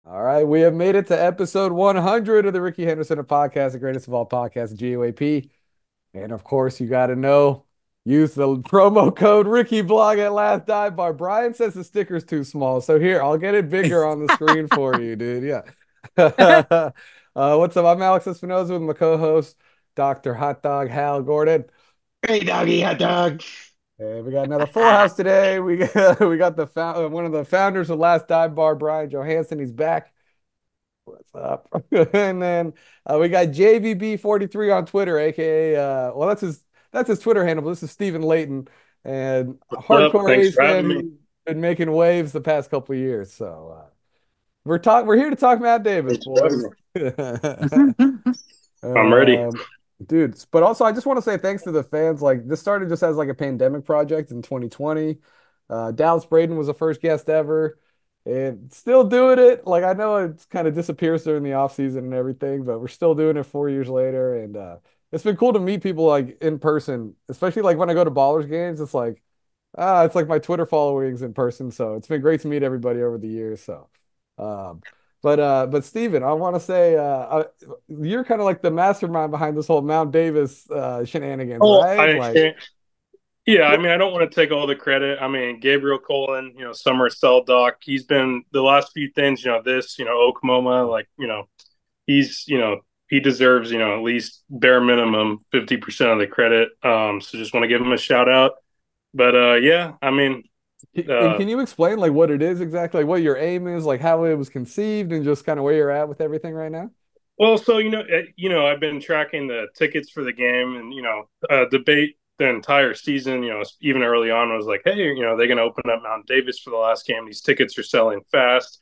All right, we have made it to episode 100 of the Ricky Henderson Podcast, the greatest of all podcasts, GOAP. And of course, you got to know, use the promo code RickyVlog at Last Dive Bar. Brian says the sticker's too small. So here, I'll get it bigger on the screen for you, dude. Yeah. What's up? I'm Alex Espinoza with my co-host, Dr. Hot Dog Hal Gordon. Hey, doggy, hot dog. And we got another full house today. We got one of the founders of Last Dive Bar, Bryan Johansen. He's back. What's up? And then we got JVB43 on Twitter, aka well, that's his Twitter handle. But this is Steven Leighton, and a What's up? hardcore Thanks A's for fan having me. who's been making waves the past couple of years. So we're here to talk Matt Davis, Thanks for boys. having me. I'm ready. Um, dudes, but also I just want to say thanks to the fans. Like this started just as like a pandemic project in 2020. Dallas Braden was the first guest ever, and still doing it. Like I know it kind of disappears during the off season and everything, but we're still doing it 4 years later. And it's been cool to meet people like in person, especially like when I go to Ballers games. It's like my Twitter followings in person. So it's been great to meet everybody over the years. So. Um, but Steven, I want to say you're kind of like the mastermind behind this whole Mount Davis shenanigans, Oh, right? Like, yeah, I mean, I don't want to take all the credit. I mean, Gabriel Colin, Summer Cell Doc, he's been the last few things, Oak MoMA, like, he's, he deserves, at least bare minimum 50% of the credit. So just want to give him a shout out. But yeah, I mean, and uh, can you explain like what it is exactly, like what your aim is, like how it was conceived, and just kind of where you're at with everything right now? well, so I've been tracking the tickets for the game, and debate the entire season. Even early on, I was like, hey, they're going to open up Mount Davis for the last game. These tickets are selling fast.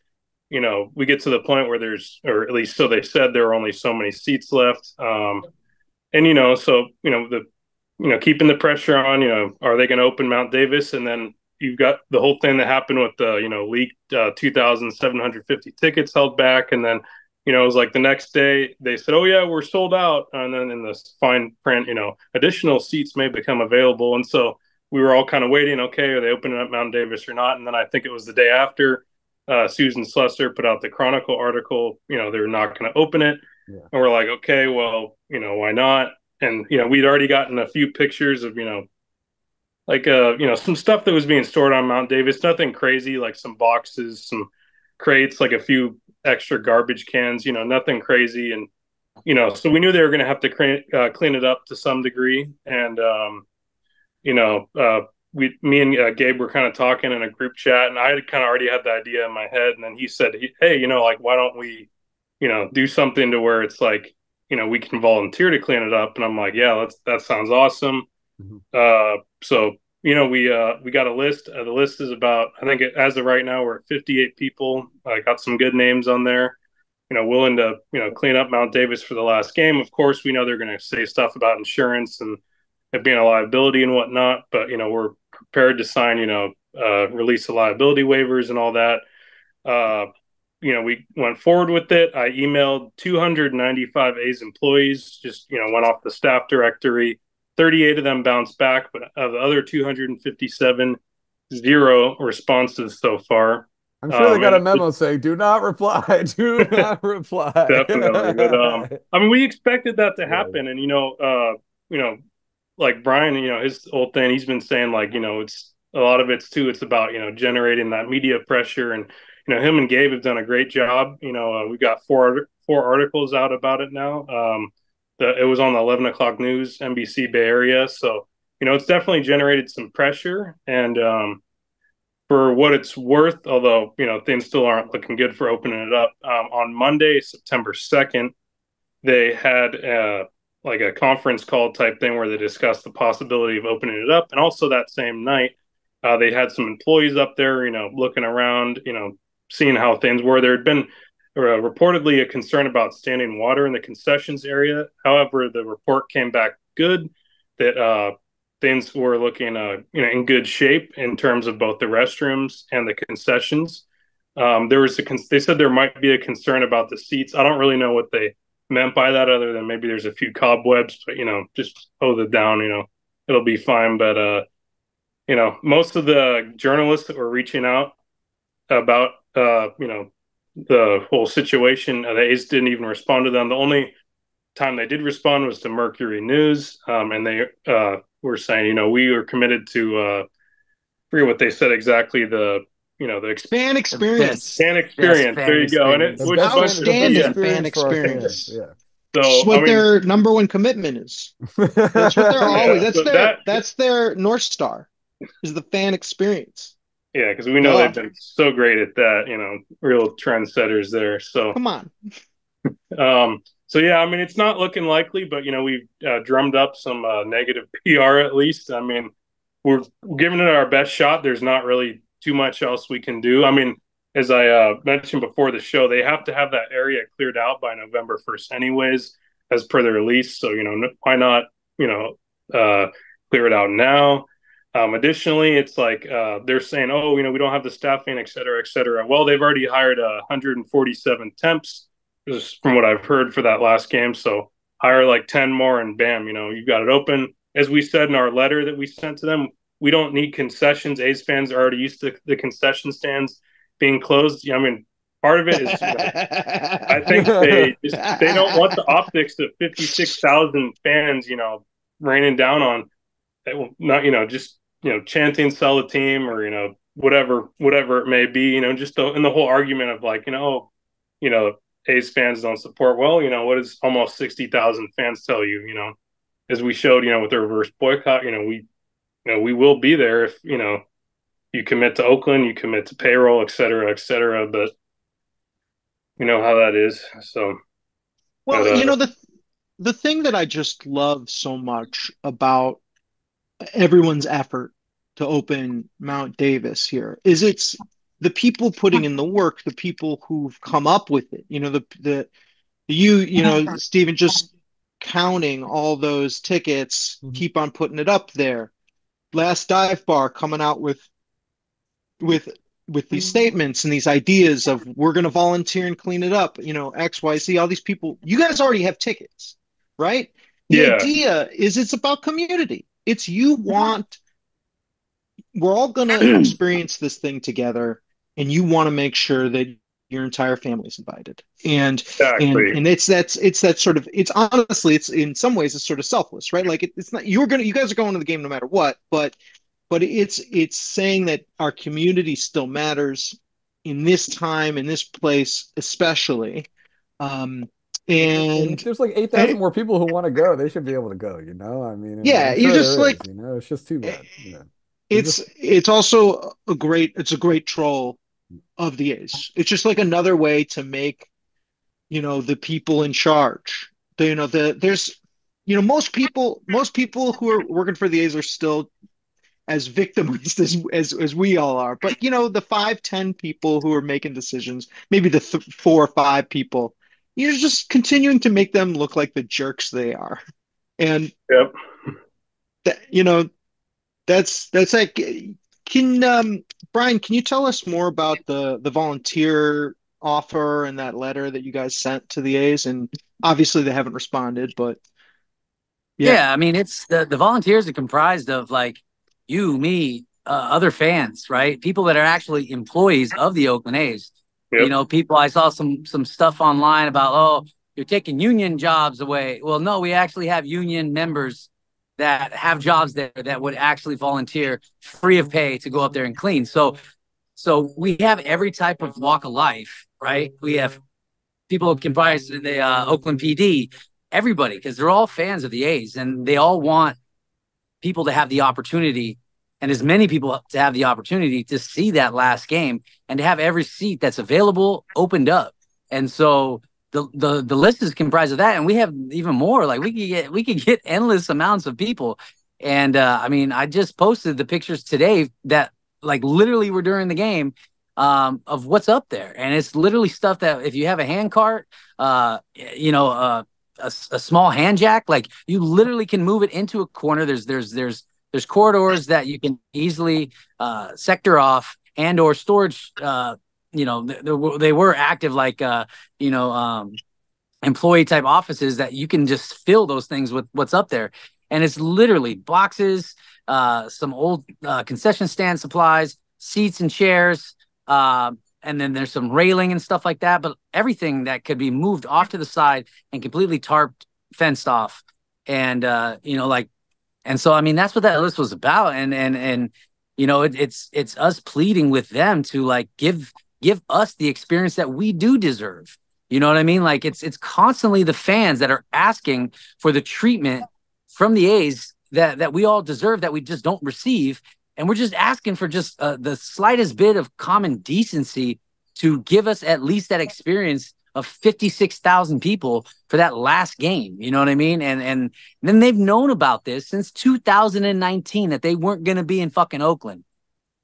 We get to the point where there's, or at least so they said, there are only so many seats left. And so keeping the pressure on. Are they going to open Mount Davis? And then you've got the whole thing that happened with the leaked 2,750 tickets held back, and then it was like the next day they said, "Oh yeah, we're sold out," and then in the fine print, additional seats may become available, and so we were all kind of waiting. Okay, are they opening up Mount Davis or not? And then I think it was the day after. Susan Slusser put out the Chronicle article. They're not going to open it, Yeah. and we're like, okay, well, why not? And we'd already gotten a few pictures of like some stuff that was being stored on Mount Davis. Nothing crazy, like some boxes, some crates, like a few extra garbage cans. Nothing crazy. And so we knew they were going to have to clean it up to some degree. And you know, me and Gabe were kind of talking in a group chat, and I had kind of already had the idea in my head. And then he said, "Hey, like, why don't we, do something to where it's like, we can volunteer to clean it up?" And I'm like, "Yeah, that sounds awesome." Mhm. So we got a list. The list is about, I think as of right now we're at 58 people. I got some good names on there. Willing to clean up Mount Davis for the last game. Of course, we know they're going to say stuff about insurance and it being a liability and whatnot, but we're prepared to sign release the liability waivers and all that. Uh, we went forward with it. I emailed 295 A's employees, just, went off the staff directory. 38 of them bounced back, but of the other 257, zero responses so far. I'm sure they got And a memo saying, "Do not reply, do not reply." definitely, but I mean, we expected that to Yeah, happen, and you know, like Brian, his whole thing, he's been saying like, it's a lot of it's too. It's about generating that media pressure, and him and Gabe have done a great job. We got four articles out about it now. It was on the 11 o'clock news, NBC Bay Area, so it's definitely generated some pressure, and for what it's worth, although things still aren't looking good for opening it up. On Monday, September 2nd, they had like a conference call type thing where they discussed the possibility of opening it up. And also that same night, they had some employees up there, looking around, seeing how things were. There had been reportedly a concern about standing water in the concessions area. However, the report came back good that things were looking, in good shape in terms of both the restrooms and the concessions. They said there might be a concern about the seats. I don't really know what they meant by that other than maybe there's a few cobwebs, but just hose it down, it'll be fine. But most of the journalists that were reaching out about the whole situation. The A's didn't even respond to them. The only time they did respond was to Mercury News, and they were saying, we are committed to. Forget what they said exactly. The Fan The experience. fan best experience. There fan you go, and it The experience. which best bunch fan, the of best Outstanding fan experience for our fans. experience. Yeah. It's so. I what mean, their number one commitment is. That's what they're always. yeah. So That's their North Star is the fan experience. yeah, because we know they've Duh. been so great at that. Real trendsetters there. So Come on. So yeah, I mean, it's not looking likely, but we've drummed up some negative PR at least. I mean, we're giving it our best shot. There's not really too much else we can do. I mean, as I mentioned before the show, they have to have that area cleared out by November 1st, anyways, as per the release. So why not clear it out now? Additionally, it's like they're saying, oh, we don't have the staffing, et cetera, et cetera. Well, they've already hired 147 temps just from what I've heard for that last game. So hire like 10 more and bam, you've got it open. As we said in our letter that we sent to them, we don't need concessions. A's fans are already used to the concession stands being closed. I mean, part of it is, I think they don't want the optics of 56,000 fans, raining down on that will not, just, chanting sell the team or, whatever it may be, just in the whole argument of like, you know, A's fans don't support. Well, what does almost 60,000 fans tell you? As we showed, with the reverse boycott, we will be there if you commit to Oakland, you commit to payroll, et cetera, et cetera. But you know how that is. So, Well, the thing that I just love so much about everyone's effort to open Mount Davis here is it's the people putting in the work, the people who've come up with it. Steven, just counting all those tickets, Mhm. keep on putting it up there. Last Dive Bar coming out with with these statements and these ideas of we're going to volunteer and clean it up, XYZ, all these people, you guys already have tickets, right? The yeah, idea is it's about community. It's you want, we're all going to experience this thing together, and you want to make sure that your entire family's invited. exactly. And it's that sort of, it's honestly, it's in some ways it's sort of selfless, right? Like it's not, you guys are going to the game no matter what, but it's saying that our community still matters in this time, in this place, especially. Um, And if and there's like 8,000 more people who want to go, they should be able to go, I mean, and yeah, I'm you sure just there like is, it's just too bad. They're just, it's also a great troll of the A's. It's just like another way to make, the people in charge. There's, most people who are working for the A's are still as victimized as we all are. But the 5, 10 people who are making decisions, maybe the 4 or 5 people, you're just continuing to make them look like the jerks they are. And Yep. that, that's like, can Bryan, can you tell us more about the volunteer offer and that letter that you guys sent to the A's? And obviously they haven't responded, but yeah. Yeah, I mean, it's the volunteers are comprised of like you, me, other fans, right? People that are actually employees of the Oakland A's. Yep. People. I saw some stuff online about, oh, you're taking union jobs away. Well, no, we actually have union members that have jobs there that would actually volunteer free of pay to go up there and clean. So we have every type of walk of life, right? We have people comprised in the Oakland PD, everybody, because they're all fans of the A's and they all want people to have the opportunity and as many people to have the opportunity to see that last game and to have every seat that's available opened up. And so the list is comprised of that, and we have even more. Like we could get endless amounts of people. And I mean, I just posted the pictures today that like literally were during the game of what's up there, and it's literally stuff that if you have a hand cart, a small hand jack, like you literally can move it into a corner. There's corridors that you can easily sector off and or storage. They were active like employee type offices that you can just fill those things with what's up there, and it's literally boxes, some old concession stand supplies, seats and chairs. and then there's some railing and stuff like that, but everything that could be moved off to the side and completely tarped, fenced off. And, and so, I mean, that's what that list was about. And, it's us pleading with them to like, give us the experience that we do deserve. You know what I mean? Like it's constantly the fans that are asking for the treatment from the A's that we all deserve, that we just don't receive. And we're just asking for just the slightest bit of common decency to give us at least that experience of 56,000 people for that last game. You know what I mean? And then they've known about this since 2019, that they weren't going to be in fucking Oakland,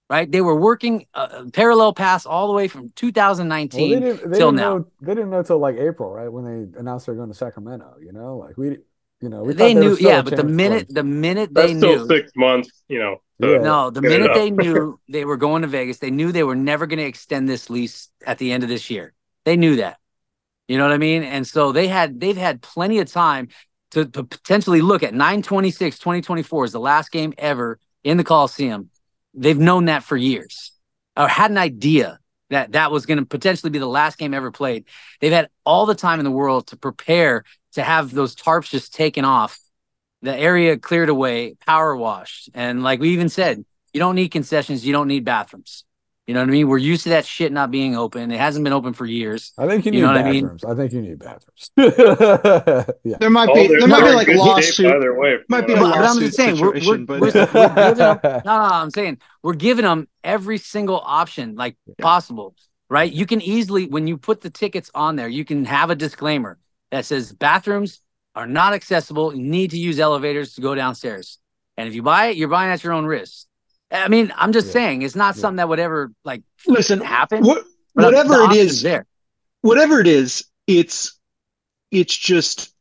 right? They were working parallel paths all the way from 2019 till now. They didn't know till like April, right? When they announced they're going to Sacramento, like we they knew, yeah, but the minute they knew, still 6 months, No, the minute they knew they were going to Vegas, they knew they were never going to extend this lease at the end of this year. They knew that. You know what I mean? And so they've had plenty of time to potentially look at 9/26/2024 as the last game ever in the Coliseum. They've known that for years, or had an idea that was going to potentially be the last game ever played. They've had all the time in the world to prepare to have those tarps just taken off, the area cleared away, power washed. And like we even said, you don't need concessions. You don't need bathrooms. You know what I mean? We're used to that shit not being open. It hasn't been open for years. I think you need bathrooms. I think you need bathrooms. Yeah. There might be like lawsuit. Might be a lawsuit. But I'm just saying, we're giving them, I'm saying we're giving them every single option like possible, right? You can easily, when you put the tickets on there, you can have a disclaimer that says bathrooms are not accessible. You need to use elevators to go downstairs. And if you buy it, you're buying at your own risk. I mean, I'm just saying it's not something that would ever happen. Whatever it is, it's just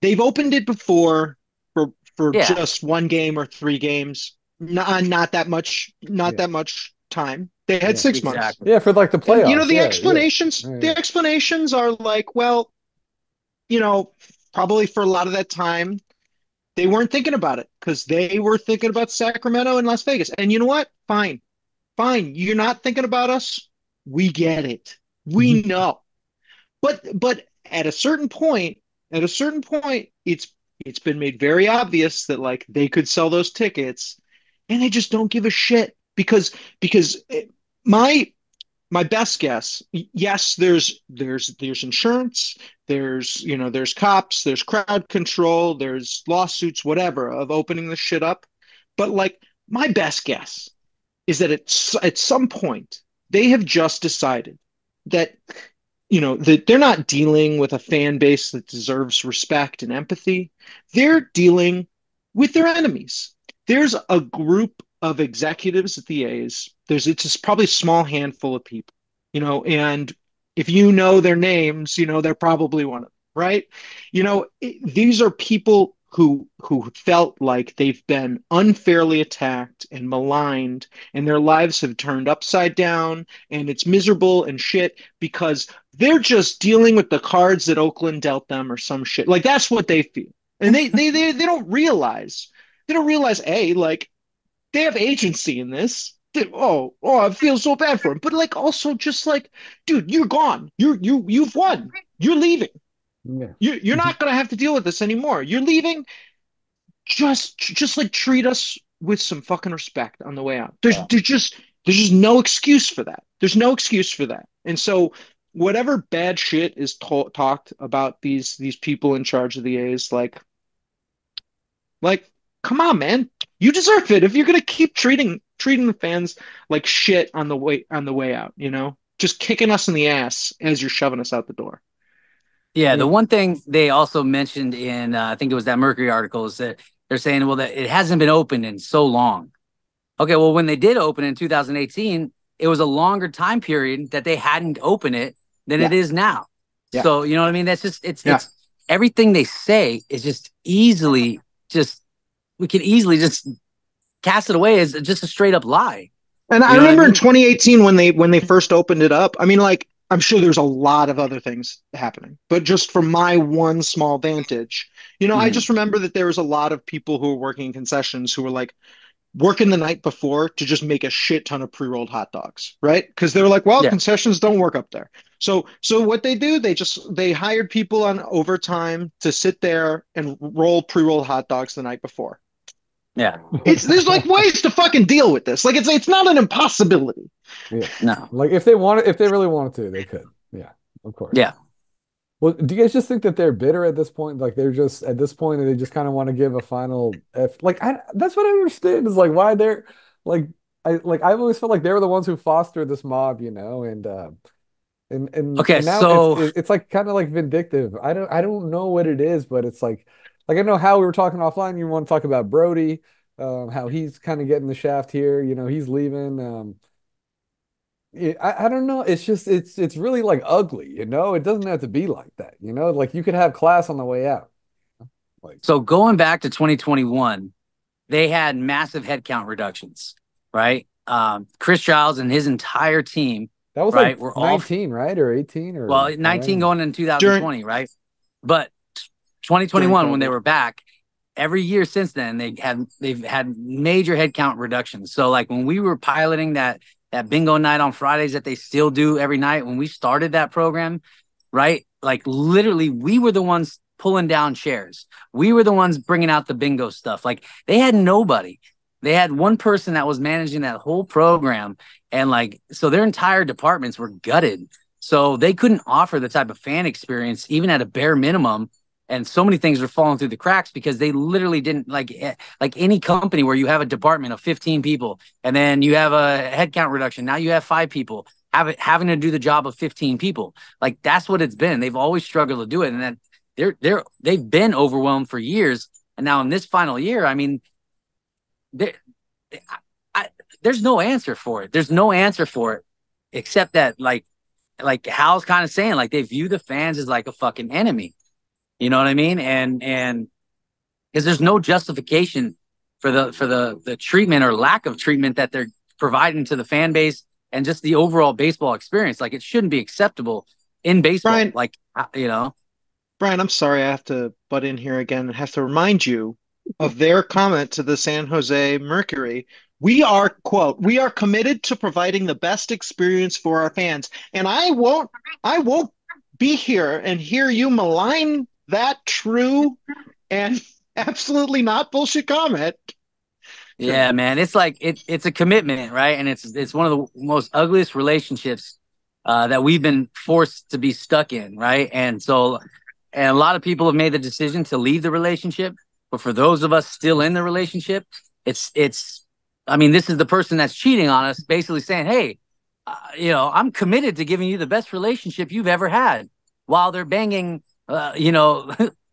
they've opened it before for just one game or 3 games. Not that much time. They had 6 months. Yeah, for like the playoffs. And, the explanations. The explanations are like, well, probably for a lot of that time, they weren't thinking about it because they were thinking about Sacramento and Las Vegas. And you know what? Fine. You're not thinking about us. We get it. We know. But at a certain point, it's been made very obvious that like they could sell those tickets, and they just don't give a shit because my best guess, yes, there's insurance, there's cops, there's crowd control, there's lawsuits, whatever, of opening the shit up. But like my best guess is that at some point they have just decided that that they're not dealing with a fan base that deserves respect and empathy. They're dealing with their enemies. There's a group of executives at the A's. It's just probably a small handful of people, and if you know their names, they're probably one of them, right? These are people who felt like they've been unfairly attacked and maligned, and their lives have turned upside down, and it's miserable and shit because they're just dealing with the cards that Oakland dealt them or some shit. Like that's what they feel, and they don't realize like they have agency in this. I feel so bad for him. But like also just like, dude, you're gone. You've won. You're leaving. Yeah. You're not gonna have to deal with this anymore. You're leaving. Just like treat us with some fucking respect on the way out. There's just no excuse for that. There's no excuse for that. And so whatever bad shit is talked about these people in charge of the A's, like come on, man. You deserve it if you're gonna keep treating the fans like shit on the way out, just kicking us in the ass as you're shoving us out the door. Yeah, the one thing they also mentioned in I think it was that Mercury article is that they're saying, well, that it hasn't been open in so long. Okay, well, when they did open in 2018, it was a longer time period that they hadn't opened it than it is now. Yeah. So you know what I mean? That's just it's everything they say is just we can easily just cast it away as just a straight up lie. And I remember in 2018 when they first opened it up, I mean, like, I'm sure there's a lot of other things happening, but just from my one small vantage, I just remember that there was a lot of people who were working in concessions who were like, working the night before to just make a shit ton of pre-rolled hot dogs, right? Because they were like, well, Yeah. concessions don't work up there. So what they do, they hired people on overtime to sit there and roll pre-rolled hot dogs the night before. Yeah. There's like ways to fucking deal with this. Like it's not an impossibility. Yeah. No. Like if they really wanted to, they could. Yeah, of course. Yeah. Well, do you guys just think that they're bitter at this point? Like they're just at this point, they just kind of want to give a final F. Like that's what I understand is like why they're like I've always felt like they were the ones who fostered this mob, Okay, and now so it's like kind of like vindictive. I don't know what it is, but it's like I know how we were talking offline. You want to talk about Brodie, how he's kind of getting the shaft here. He's leaving. I don't know. It's just it's really like ugly. It doesn't have to be like that. Like you could have class on the way out. Like so going back to 2021, they had massive headcount reductions, right? Chris Giles and his entire team, that was right, like were all 19, right, or 18, or well, 19 going into 2020, right? But 2021 when they were back, every year since then they've had major headcount reductions. So like when we were piloting that bingo night on Fridays that they still do every night, when we started that program, right? Like literally we were the ones pulling down chairs. We were the ones bringing out the bingo stuff. Like they had nobody. They had one person that was managing that whole program. And like, so their entire departments were gutted. So they couldn't offer the type of fan experience, even at a bare minimum. And so many things were falling through the cracks because they literally didn't like any company where you have a department of 15 people and then you have a headcount reduction. Now you have 5 people having to do the job of 15 people. Like that's what it's been. They've always struggled to do it. And that they've been overwhelmed for years. And now in this final year, I mean, there's no answer for it. There's no answer for it except that like Hal's kind of saying, like they view the fans as like a fucking enemy. You know what I mean? And because there's no justification for the treatment or lack of treatment that they're providing to the fan base and just the overall baseball experience. Like it shouldn't be acceptable in baseball. Bryan, Bryan, I'm sorry I have to butt in here again and have to remind you of their comment to the San Jose Mercury. We are, quote, we are committed to providing the best experience for our fans. And I won't be here and hear you malign that true and absolutely not bullshit comment. Yeah, man. It's like it's a commitment, right? And it's one of the most ugliest relationships that we've been forced to be stuck in, right? And a lot of people have made the decision to leave the relationship, but for those of us still in the relationship, I mean, this is the person that's cheating on us, basically saying, "Hey, I'm committed to giving you the best relationship you've ever had," while they're banging,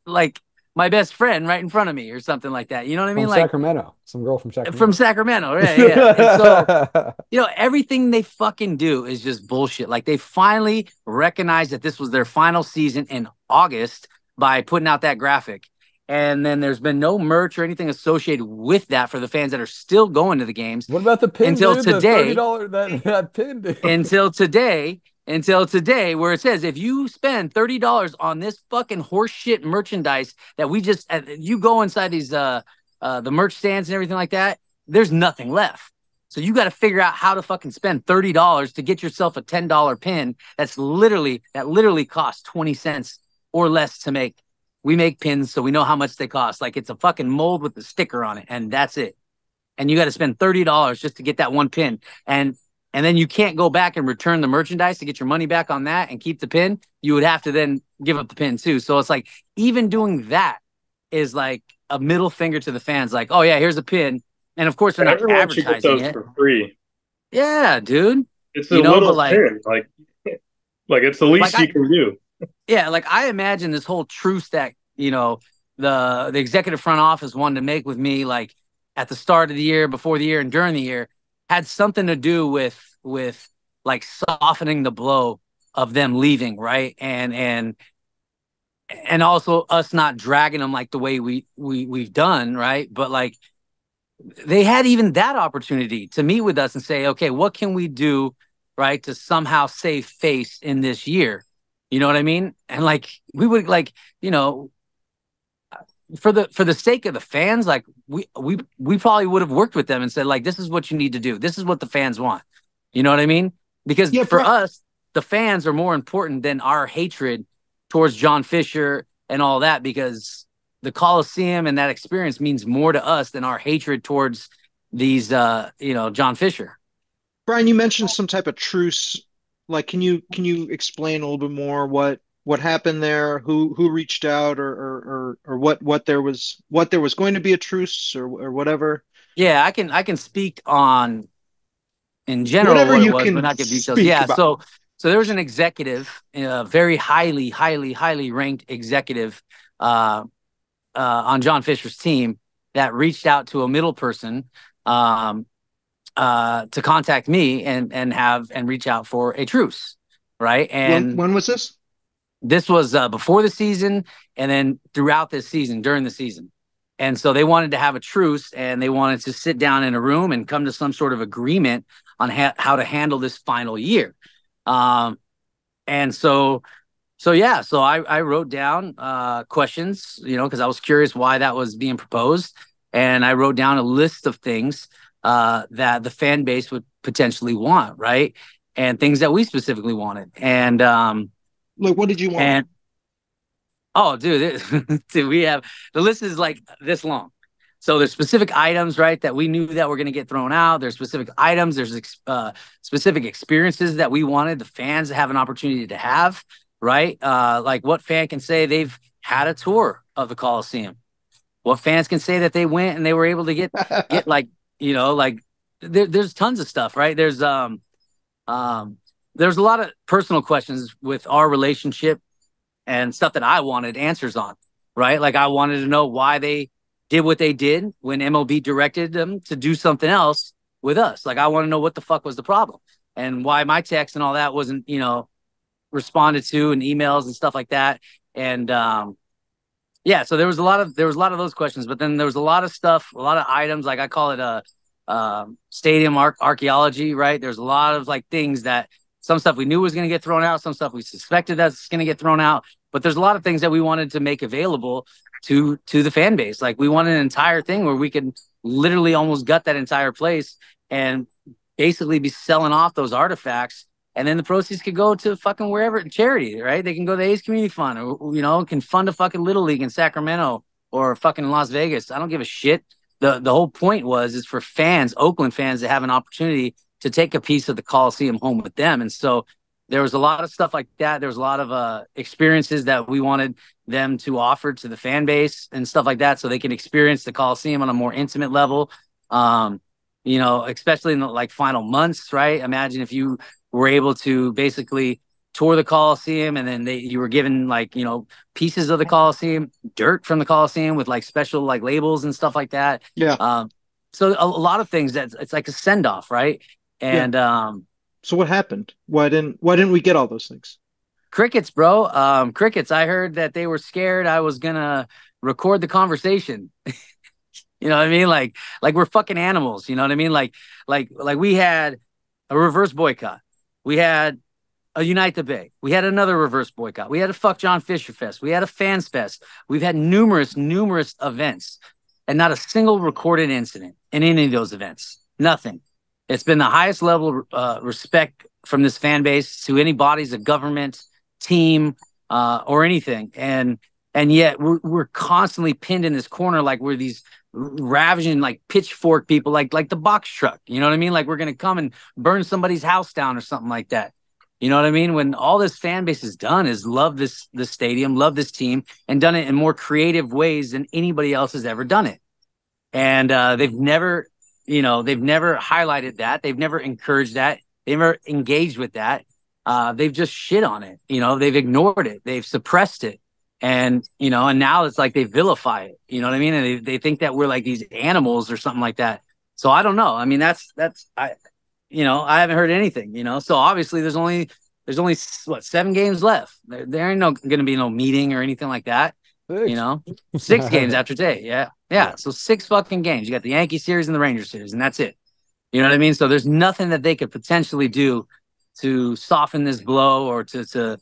like my best friend right in front of me or something like that. You know what I mean? From Like Sacramento, some girl from Sacramento. From Sacramento, right? Yeah. And so, everything they fucking do is just bullshit. Like they finally recognized that this was their final season in August by putting out that graphic. And then there's been no merch or anything associated with that for the fans that are still going to the games. What about the pin, until dude? today? The $30 that pin, dude. Until today, where it says if you spend $30 on this fucking horseshit merchandise that we just you go inside these the merch stands and everything like that, there's nothing left. So you got to figure out how to fucking spend $30 to get yourself a $10 pin that literally costs 20 cents or less to make. We make pins so we know how much they cost. Like it's a fucking mold with the sticker on it, and that's it. And you got to spend $30 just to get that one pin. And then you can't go back and return the merchandise to get your money back on that and keep the pin. You would have to then give up the pin too. So it's like even doing that is like a middle finger to the fans. Like, oh yeah, here's a pin. And of course they're not Everyone should get advertising those it for free. Yeah, dude. It's a little pin. Like it's the least you can do. Yeah, like I imagine this whole truce that, the executive front office wanted to make with me, like at the start of the year, before the year, and during the year, had something to do with like softening the blow of them leaving, right? And also us not dragging them like the way we've done, right? But like they had even that opportunity to meet with us and say, okay, what can we do, right, to somehow save face in this year? You know what I mean? And like we would for the sake of the fans, like we probably would have worked with them and said, like, this is what you need to do. This is what the fans want. You know what I mean? Because for us, the fans are more important than our hatred towards John Fisher and all that, because the Coliseum and that experience means more to us than our hatred towards these, John Fisher. Bryan, you mentioned some type of truce. Like, can you explain a little bit more what happened there? Who reached out, or what there was going to be a truce, or whatever? Yeah, I can speak on in general Whatever what it you was, but can not give details. speak Yeah, about. so there was an executive, a very highly ranked executive on John Fisher's team that reached out to a middle person to contact me and reach out for a truce, right? And When was this? this was before the season, and then throughout this season, during the season. And so they wanted to have a truce, and they wanted to sit down in a room and come to some sort of agreement on how to handle this final year. And so I wrote down questions, because I was curious why that was being proposed. And I wrote down a list of things that the fan base would potentially want, right? And things that we specifically wanted. And like, what did you want? And oh, dude, we have the list is like this long. So there's specific items, right, that we knew that were going to get thrown out. There's specific items. There's specific experiences that we wanted the fans to have an opportunity to have, right? Like, what fan can say they've had a tour of the Coliseum? What fans can say that they went and they were able to get like, there's tons of stuff, right? There's a lot of personal questions with our relationship and stuff that I wanted answers on, right? Like, I wanted to know why they did what they did when MLB directed them to do something else with us. Like, I want to know what the fuck was the problem and why my text and all that wasn't, responded to, and emails and stuff like that. And so there was a lot of those questions, but then there was a lot of stuff, a lot of items, like I call it stadium archaeology, right? There's a lot of like things that some stuff we knew was going to get thrown out, some stuff we suspected that's going to get thrown out, but there's a lot of things that we wanted to make available to the fan base. Like, we wanted an entire thing where we could literally almost gut that entire place and basically be selling off those artifacts. And then the proceeds could go to fucking wherever, charity, right? They can go to the A's Community Fund, or, can fund a fucking Little League in Sacramento or fucking Las Vegas. I don't give a shit. The whole point is for fans, Oakland fans, to have an opportunity to take a piece of the Coliseum home with them. And so there was a lot of stuff like that. There was a lot of experiences that we wanted them to offer to the fan base and stuff like that, so they can experience the Coliseum on a more intimate level. Especially in the like final months, right? Imagine if you were able to basically tour the Coliseum, and then you were given like, pieces of the Coliseum, dirt from the Coliseum with like special like labels and stuff like that. Yeah. So a lot of things that it's like a send off, right? And so what happened? Why didn't we get all those things? Crickets, bro. Crickets. I heard that they were scared I was gonna record the conversation. You know what I mean? Like we're fucking animals. You know what I mean? Like we had a reverse boycott. We had a Unite the Bay. We had another reverse boycott. We had a Fuck John Fisher Fest. We had a Fans Fest. We've had numerous events, and not a single recorded incident in any of those events. Nothing. It's been the highest level of respect from this fan base to any bodies of government, team, or anything. And yet we're constantly pinned in this corner, like we're these ravaging, like pitchfork people, like the box truck. You know what I mean? Like we're gonna come and burn somebody's house down or something like that. You know what I mean? When all this fan base has done is love this stadium, love this team, and done it in more creative ways than anybody else has ever done it. And they've never highlighted that. They've never encouraged that. They've never engaged with that. They've just shit on it. They've ignored it. They've suppressed it. And now it's like they vilify it. You know what I mean? And they think that we're like these animals or something like that. So I don't know. I mean, I haven't heard anything, so obviously there's only what, 7 games left. There ain't going to be no meeting or anything like that. 6 games after today. Yeah. So 6 fucking games. You got the Yankee series and the Rangers series, and that's it. You know what I mean? So there's nothing that they could potentially do to soften this blow or to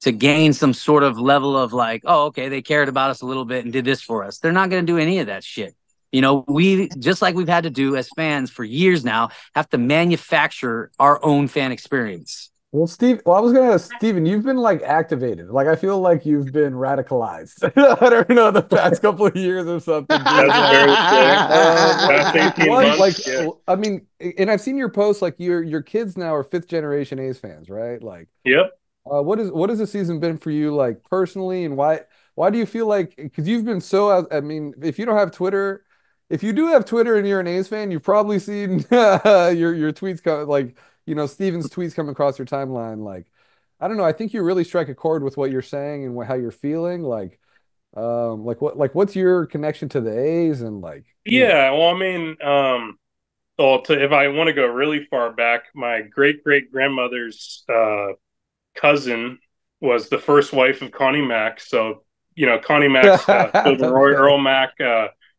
to gain some sort of level of like, oh, okay, they cared about us a little bit and did this for us. They're not going to do any of that shit. You know, we, just like we've had to do as fans for years now, have to manufacture our own fan experience. Well, I was gonna ask Steven, you've been like activated. Like I feel like you've been radicalized. I don't know, the past couple of years or something, dude. That's fair to say. Like Past 18 what like months, yeah. I mean, and I've seen your posts like your kids now are fifth generation A's fans, right? Like Yep. what has the season been for you like personally, and why do you feel like, because you've been so, I mean, if you don't have Twitter, if you do have Twitter and you're an A's fan, you've probably seen your tweets come, like, you know, Steven's tweets come across your timeline. Like, I don't know, I think you really strike a chord with what you're saying and how you're feeling. What's your connection to the A's and like, you know. Yeah. Well, I mean, well, if I want to go really far back, my great great grandmother's cousin was the first wife of Connie Mack. So, you know, Connie Mack's children, Roy, Okay. Earl Mack,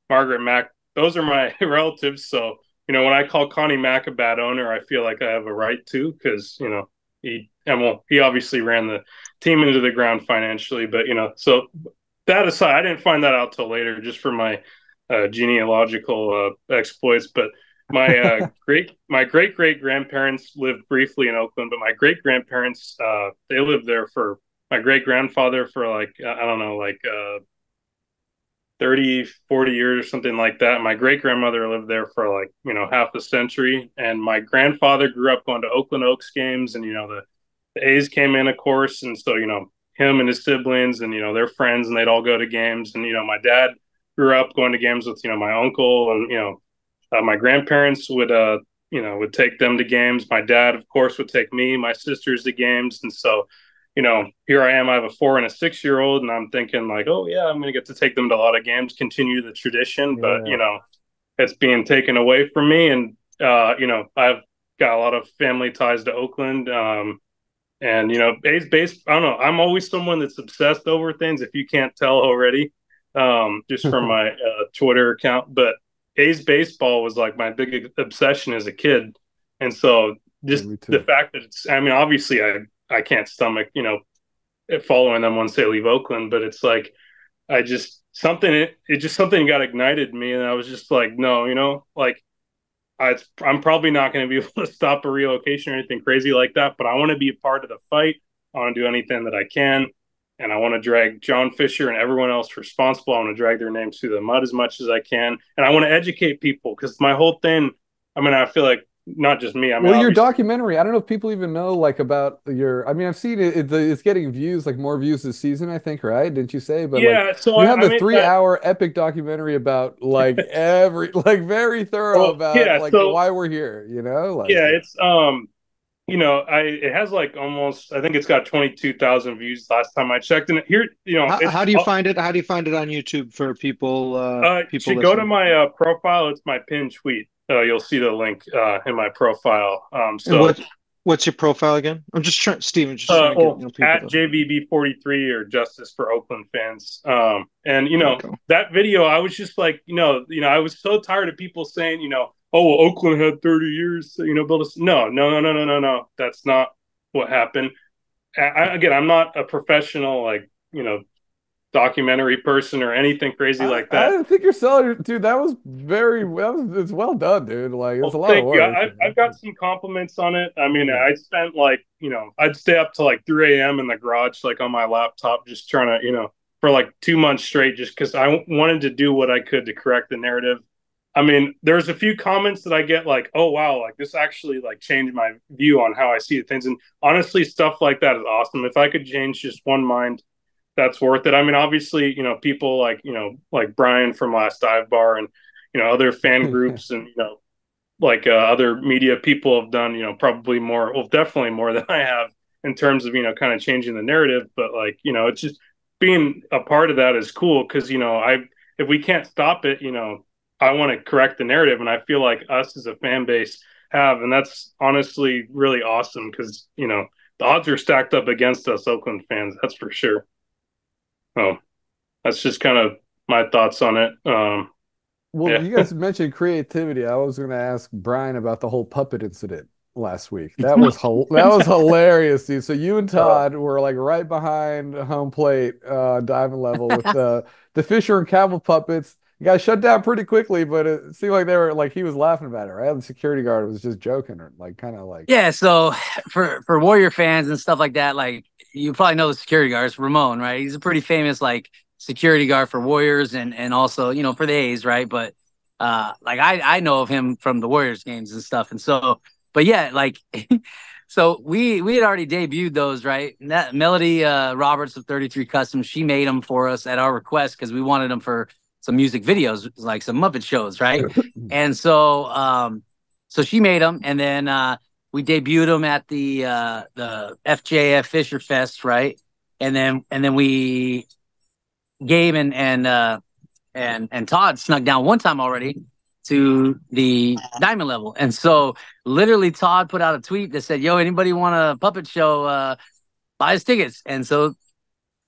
Margaret Mack, those are my relatives. So, you know, when I call Connie Mack a bad owner, I feel like I have a right to, because, you know, he obviously ran the team into the ground financially, but, you know, so that aside, I didn't find that out till later, just for my genealogical exploits. But my great great grandparents lived briefly in Oakland, but my great grandparents they lived there for my great grandfather for like I don't know, like 30, 40 years or something like that. My great grandmother lived there for like, you know, half a century, and my grandfather grew up going to Oakland Oaks games, and you know the A's came in, of course, and so, you know, him and his siblings and, you know, their friends, and they'd all go to games. And, you know, my dad grew up going to games with, you know, my uncle, and, you know, my grandparents would, you know, would take them to games. My dad, of course, would take me, my sisters to games. And so, you know, here I am. I have a 4 and a 6 year old, and I'm thinking like, oh yeah, I'm going to get to take them to a lot of games, continue the tradition. But you Yeah. know, it's being taken away from me, and you know, I've got a lot of family ties to Oakland. And you know, base. I don't know. I'm always someone that's obsessed over things. If you can't tell already, just from my Twitter account. But A's baseball was like my big obsession as a kid, and so Yeah, just me the too. fact that it's. I mean, obviously, I can't stomach, you know, following them once they leave Oakland, but it's like I just something it just something got ignited in me, and I was just like, no, you know, like I'm probably not going to be able to stop a relocation or anything crazy like that, but I want to be a part of the fight. I want to do anything that I can, and I want to drag John Fisher and everyone else responsible. I want to drag their names through the mud as much as I can, and I want to educate people, because my whole thing. I mean, I feel like not just me. I mean, Well, your obviously, documentary, I don't know if people even know like about I mean, I've seen it's getting views, like more views this season, I think, right? Didn't you say? But like yeah. So you have I the made three that. hour epic documentary about like like very thorough Well, about yeah. like So why we're here, you know? Like, yeah, it's you know, it has like almost, I think it's got 22,000 views last time I checked. And here, you know, How do you find it? How do you find it on YouTube for people people should go to listening? my profile. It's my pinned tweet. You'll see the link in my profile. And what's your profile again? I'm just trying, Steven, just trying to get, you know, people At to. JVB43 or Justice for Oakland Fans. And you There we know, go. that video, I was just like, I was so tired of people saying, you know, oh, well, Oakland had 30 years, you know, build a. No, no, no, no, no, no, no. That's not what happened. Again, I'm not a professional, like, you know, documentary person or anything crazy like I that. didn't think you're selling, dude. That was it's well done, dude. Like it's a Well, lot of thank you. work. I've got some compliments on it. I mean, Yeah. I spent like, you know, I'd stay up to like 3 a.m. in the garage, like on my laptop, just trying to, you know, for like 2 months straight, just because I wanted to do what I could to correct the narrative. I mean, there's a few comments that I get like, oh, wow, like this actually like changed my view on how I see things. And honestly, stuff like that is awesome. If I could change just one mind, that's worth it. I mean, obviously, you know, people like, you know, like Brian from Last Dive Bar and, you know, other fan Yeah. groups and, you know, like other media people have done, you know, probably more, well, definitely more than I have in terms of, you know, kind of changing the narrative. But like, you know, it's just being a part of that is cool, because, you know, if we can't stop it, you know, I want to correct the narrative. And I feel like us as a fan base have, and that's honestly really awesome, because, you know, the odds are stacked up against us Oakland fans. That's for sure. Oh, that's just kind of my thoughts on it. Well, Yeah. you guys mentioned creativity. I was going to ask Brian about the whole puppet incident. last week. That was that was hilarious, dude. So you and Todd were like right behind home plate, diamond level with the Fisher and Cavill puppets. You guys shut down pretty quickly, but it seemed like they were like he was laughing about it, right? The security guard was just joking or like kind of like Yeah, so for Warrior fans and stuff like that, like you probably know the security guard, it's Ramon, right? He's a pretty famous like security guard for Warriors and also, you know, for the A's, right? But like I know of him from the Warriors games and stuff. And so but yeah, like so we had already debuted those, right? And that Melody Roberts of 33 Customs, she made them for us at our request because we wanted them for some music videos, like some Muppet shows, right? And so she made them, and then we debuted them at the FJF Fisher Fest, right? And then we Gabe and Todd snuck down one time already to the diamond level, and so literally Todd put out a tweet that said, "Yo, anybody want a puppet show? Buy us tickets." And so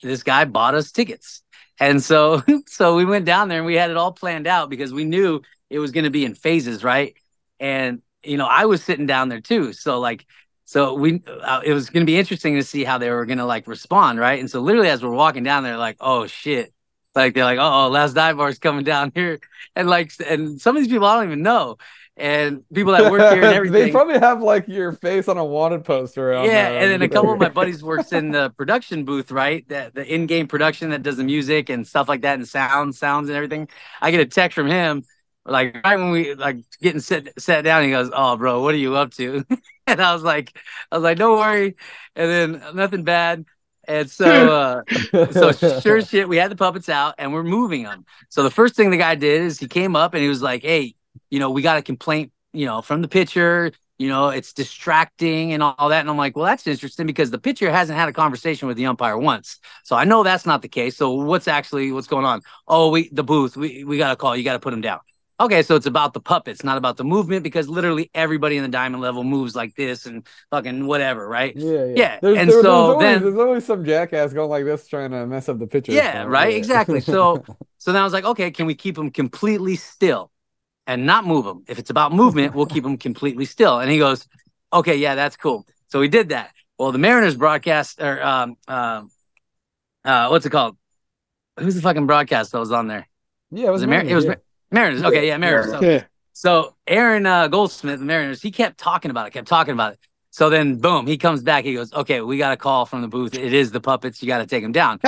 this guy bought us tickets, and so so we went down there and we had it all planned out because we knew it was going to be in phases, right? And you know, I was sitting down there too, so like, so we it was going to be interesting to see how they were going to like respond, right? And so literally as we're walking down there, like, oh shit, like they're like, oh, last dive bar is coming down here, and like, and some of these people I don't even know, and people that work here and everything. They probably have like your face on a wanted poster. Yeah, and then a couple of my buddies works in the production booth, right? The in-game production that does the music and stuff like that, and sounds and everything. I get a text from him, like right when we like getting sat down. He goes, "Oh, bro, what are you up to?" And I was like, "Don't worry," and then nothing bad. And so, so sure shit, we had the puppets out and we're moving them. So the first thing the guy did is he came up and he was like, "Hey, you know, we got a complaint, you know, from the pitcher. You know, it's distracting and all that." And I'm like, "Well, that's interesting because the pitcher hasn't had a conversation with the umpire once. So I know that's not the case. So what's going on?" "Oh, the booth. We got a call. You got to put him down." Okay, so it's about the puppets, not about the movement, because literally everybody in the diamond level moves like this and fucking whatever, right? Yeah. And so then there's always some jackass going like this trying to mess up the picture. Yeah, right, exactly. So then I was like, okay, can we keep them completely still and not move them? If it's about movement, we'll keep them completely still. And he goes, okay, yeah, that's cool. So we did that. Well, the Mariners broadcast, or what's it called? Who's the fucking broadcast that was on there? Yeah, it was Mariners. Mariners. Okay, yeah, Mariners. So Aaron Goldsmith, the Mariners, he kept talking about it. So then, boom, he comes back. He goes, "Okay, we got a call from the booth. It is the puppets. You got to take them down."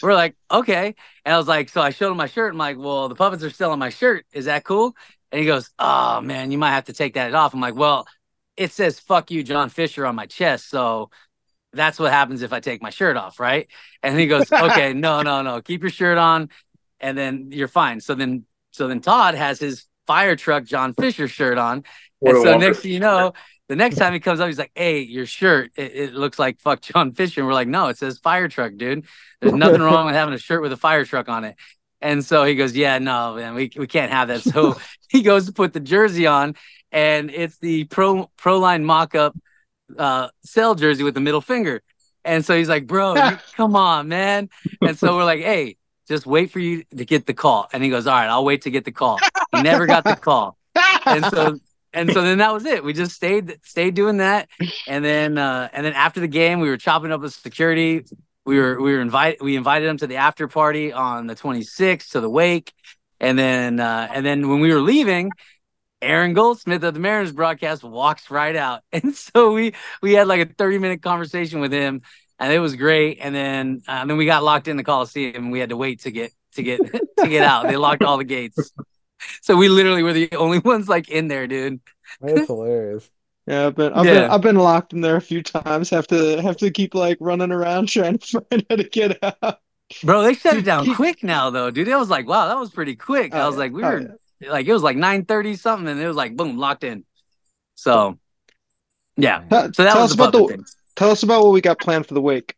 We're like, okay. And I was like, so I showed him my shirt. I'm like, "Well, the puppets are still on my shirt. Is that cool?" And he goes, "Oh man, you might have to take that off." I'm like, "Well, it says 'fuck you, John Fisher' on my chest, so that's what happens if I take my shirt off, right?" And he goes, "Okay, no, keep your shirt on, and then you're fine." So then Todd has his fire truck John Fisher shirt on, and so next thing you know, the next time he comes up, he's like, "Hey, your shirt, it looks like 'fuck John Fisher.'" And we're like, "No, it says fire truck, dude. There's nothing wrong with having a shirt with a fire truck on it." And so he goes, "Yeah, no, man, we can't have that." So he goes to put the jersey on, and it's the Pro Line mock-up cell jersey with the middle finger. And so he's like, "Bro, come on, man." And so we're like, "Hey, just wait for you to get the call." And he goes, "All right, I'll wait to get the call." He never got the call. And so then that was it. We just stayed doing that. And then after the game, we were chopping up with security. We invited them to the after party on the 26th to the wake. And then when we were leaving, Aaron Goldsmith of the Mariners broadcast walks right out. And so we had like a 30-minute conversation with him, and it was great. And then we got locked in the Coliseum, and we had to wait to get out. They locked all the gates. So we literally were the only ones like in there, dude. That's hilarious. Yeah, but I've been locked in there a few times. Have to keep like running around trying to find how to get out. Bro, they shut it down quick now though, dude. It was like, wow, that was pretty quick. I was like, like, it was like 9:30 something, and it was like boom, locked in. So yeah. So that was tell us about what we got planned for the wake.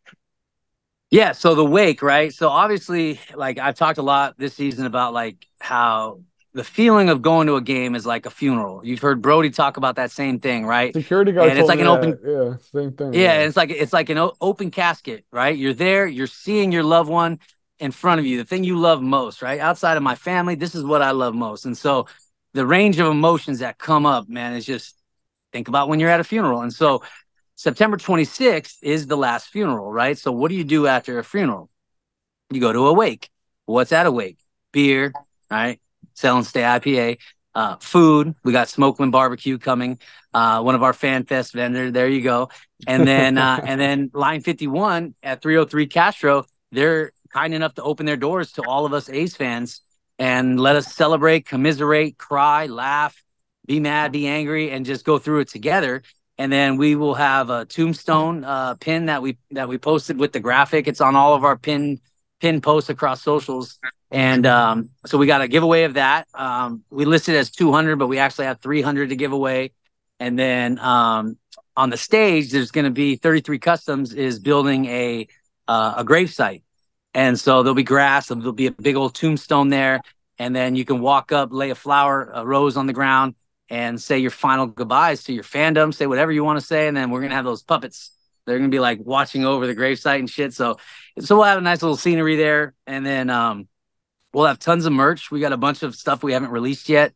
Yeah, so the wake, right? So obviously, like I've talked a lot this season about like how the feeling of going to a game is like a funeral. You've heard Brodie talk about that same thing, right? Security guard, and it's like an open, same thing. Yeah, it's like an open casket, right? You're there, you're seeing your loved one in front of you, the thing you love most, right? Outside of my family, this is what I love most. And so the range of emotions that come up, man, is just think about when you're at a funeral. And so September 26th is the last funeral, right? So what do you do after a funeral? You go to a wake. What's at a wake? Beer, right? Sell and Stay IPA. Food. We got Smokeland Barbecue coming. One of our Fan Fest vendors. There you go. And then Line 51 at 303 Castro, they're kind enough to open their doors to all of us A's fans and let us celebrate, commiserate, cry, laugh, be mad, be angry, and just go through it together. And then we will have a tombstone pin that we posted with the graphic. It's on all of our pin posts across socials. And so we got a giveaway of that. We listed as 200, but we actually have 300 to give away. And then on the stage, there's going to be 33 Customs is building a gravesite. And so there'll be grass, there'll be a big old tombstone there. And then you can walk up, lay a rose on the ground, and say your final goodbyes to your fandom, say whatever you want to say. And then we're going to have those puppets. They're going to be like watching over the gravesite and shit. So we'll have a nice little scenery there. And then we'll have tons of merch. We got a bunch of stuff we haven't released yet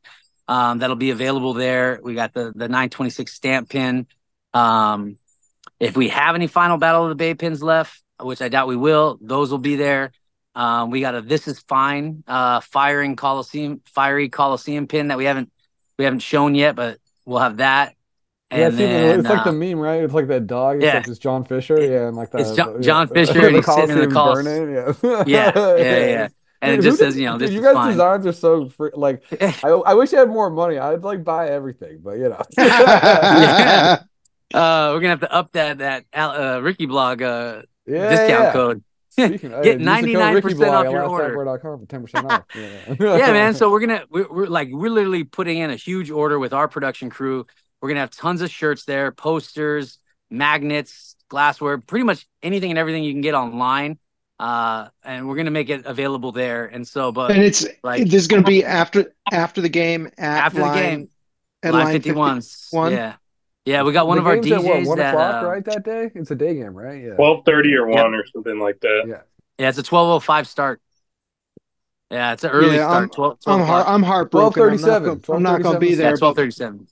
that'll be available there. We got the 926 stamp pin. If we have any final Battle of the Bay pins left, which I doubt we will, those will be there. We got a This Is Fine fiery Coliseum pin that we haven't shown yet, but we'll have that. And then, it's like the meme, right? It's like that dog, except it's John Fisher, and like it's John Fisher, and he's sitting in the Coliseum. Yeah. And Dude, it just says, this you is guys' fine. designs are so free. Like, I wish I had more money. I'd like buy everything, but We're gonna have to up that Ricky Blog discount code. Get 99% off your order. For 10% off. Yeah, man. So we're literally putting in a huge order with our production crew. We're gonna have tons of shirts there, posters, magnets, glassware, pretty much anything and everything you can get online. And we're gonna make it available there. And so, and it's like this is gonna be after the game at Line 51. Yeah, we got one of our DJs at 1 that o'clock, right, that day? It's a day game, right? Yeah. 12:30 or 1 or something like that. Yeah, it's a 12:05 start. Yeah, it's an early start. 12 I'm heartbroken. 12:37. I'm not gonna be there. 12:37.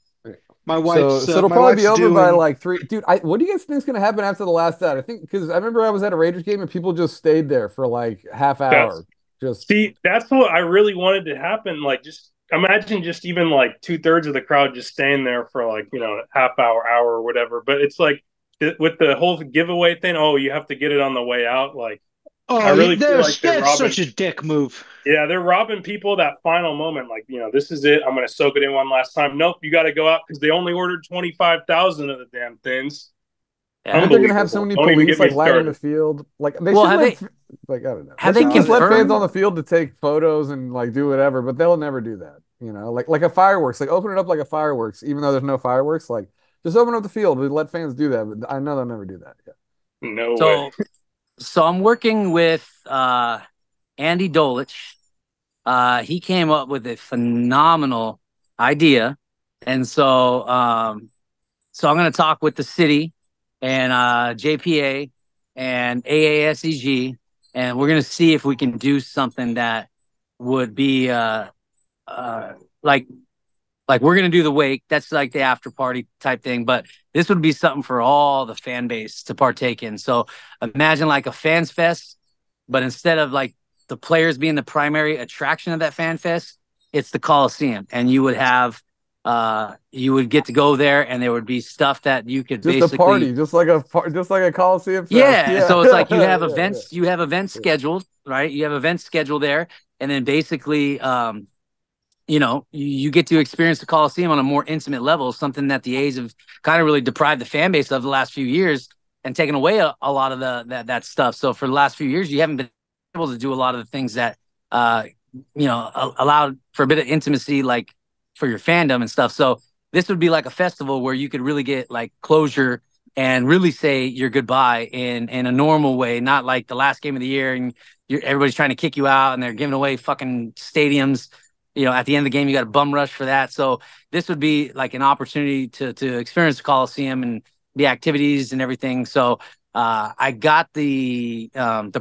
My wife. So it'll probably be over by like 3. Dude, what do you guys think is going to happen after the last set? I think because I remember I was at a Raiders game and people just stayed there for like half hour. That's what I really wanted to happen. Like, just imagine just even like 2/3 of the crowd just staying there for like, half hour or whatever. But it's like with the whole giveaway thing. Oh, you have to get it on the way out. Like, I really feel like that's such a dick move. Yeah, they're robbing people that final moment. Like, this is it. I'm going to soak it in one last time. Nope, you got to go out because they only ordered 25,000 of the damn things. Yeah. They're going to have so many police like lining the field. Like, I don't know. Have they just let fans on the field to take photos and like do whatever, but they'll never do that. Like a fireworks, like open it up like a fireworks, even though there's no fireworks. Like, just open up the field and let fans do that. But I know they'll never do that. Yeah. No way. So I'm working with Andy Dolich. He came up with a phenomenal idea. And so I'm going to talk with the city and JPA and AASEG, and we're going to see if we can do something that would be like we're going to do the wake. That's like the after party type thing. But this would be something for all the fan base to partake in. So imagine like a fans fest, but instead of like the players being the primary attraction of that fan fest, it's the Coliseum. And you would have, you would get to go there and there would be stuff that you could just a party, just like a Coliseum fest. Yeah. So it's like you have events, you have events scheduled, right? You have events scheduled there. And then basically, you get to experience the Coliseum on a more intimate level, something that the A's have kind of really deprived the fan base of the last few years and taken away a lot of that stuff. So for the last few years, you haven't been able to do a lot of the things that, allowed for a bit of intimacy, like for your fandom and stuff. So this would be like a festival where you could really get like closure and really say your goodbye in a normal way, not like the last game of the year and everybody's trying to kick you out and they're giving away fucking stadiums. At the end of the game, you got a bum rush for that. So this would be like an opportunity to experience the Coliseum and the activities and everything. So I got the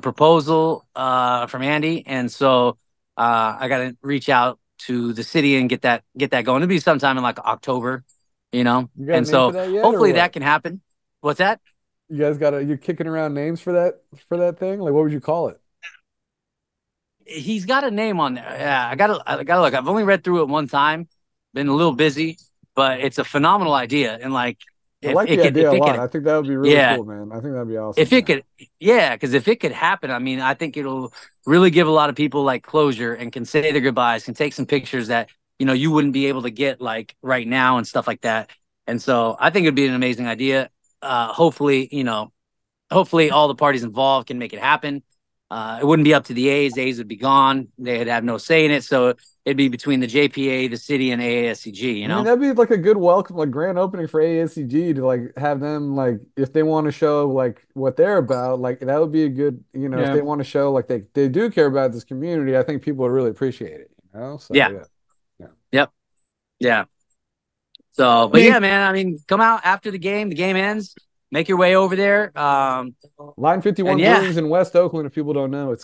proposal from Andy, and so I got to reach out to the city and get that going. It'll be sometime in like October, you know? You got a And name for so that yet, or hopefully that what? can happen. What's that? You guys you're kicking around names for that thing? Like, what would you call it? He's got a name on there. Yeah, I gotta look. I've only read through it one time, been a little busy, but it's a phenomenal idea. And like, I like the idea if a it lot. could, I think that would be really yeah, cool, man. I think that'd be awesome. if it Yeah. could, yeah, because if it could happen, I mean, I think it'll really give a lot of people like closure and can say their goodbyes, can take some pictures that, you wouldn't be able to get like right now and stuff like that. And so I think it'd be an amazing idea. Hopefully, hopefully all the parties involved can make it happen. It wouldn't be up to the A's. The A's would be gone. They'd have no say in it. So it'd be between the JPA, the city, and AASCG, I mean, that'd be like a good welcome, like grand opening for ASCG to like have them like if they want to show like what they're about, like that would be a good, if Yeah. they want to show like they do care about this community, I think people would really appreciate it. So Yeah. yeah. Yeah. Yep. Yeah. So, but Man, yeah, man, I mean, come out after the game ends, make your way over there. Line And 51 yeah, Brewing's in West Oakland, if people don't know. It's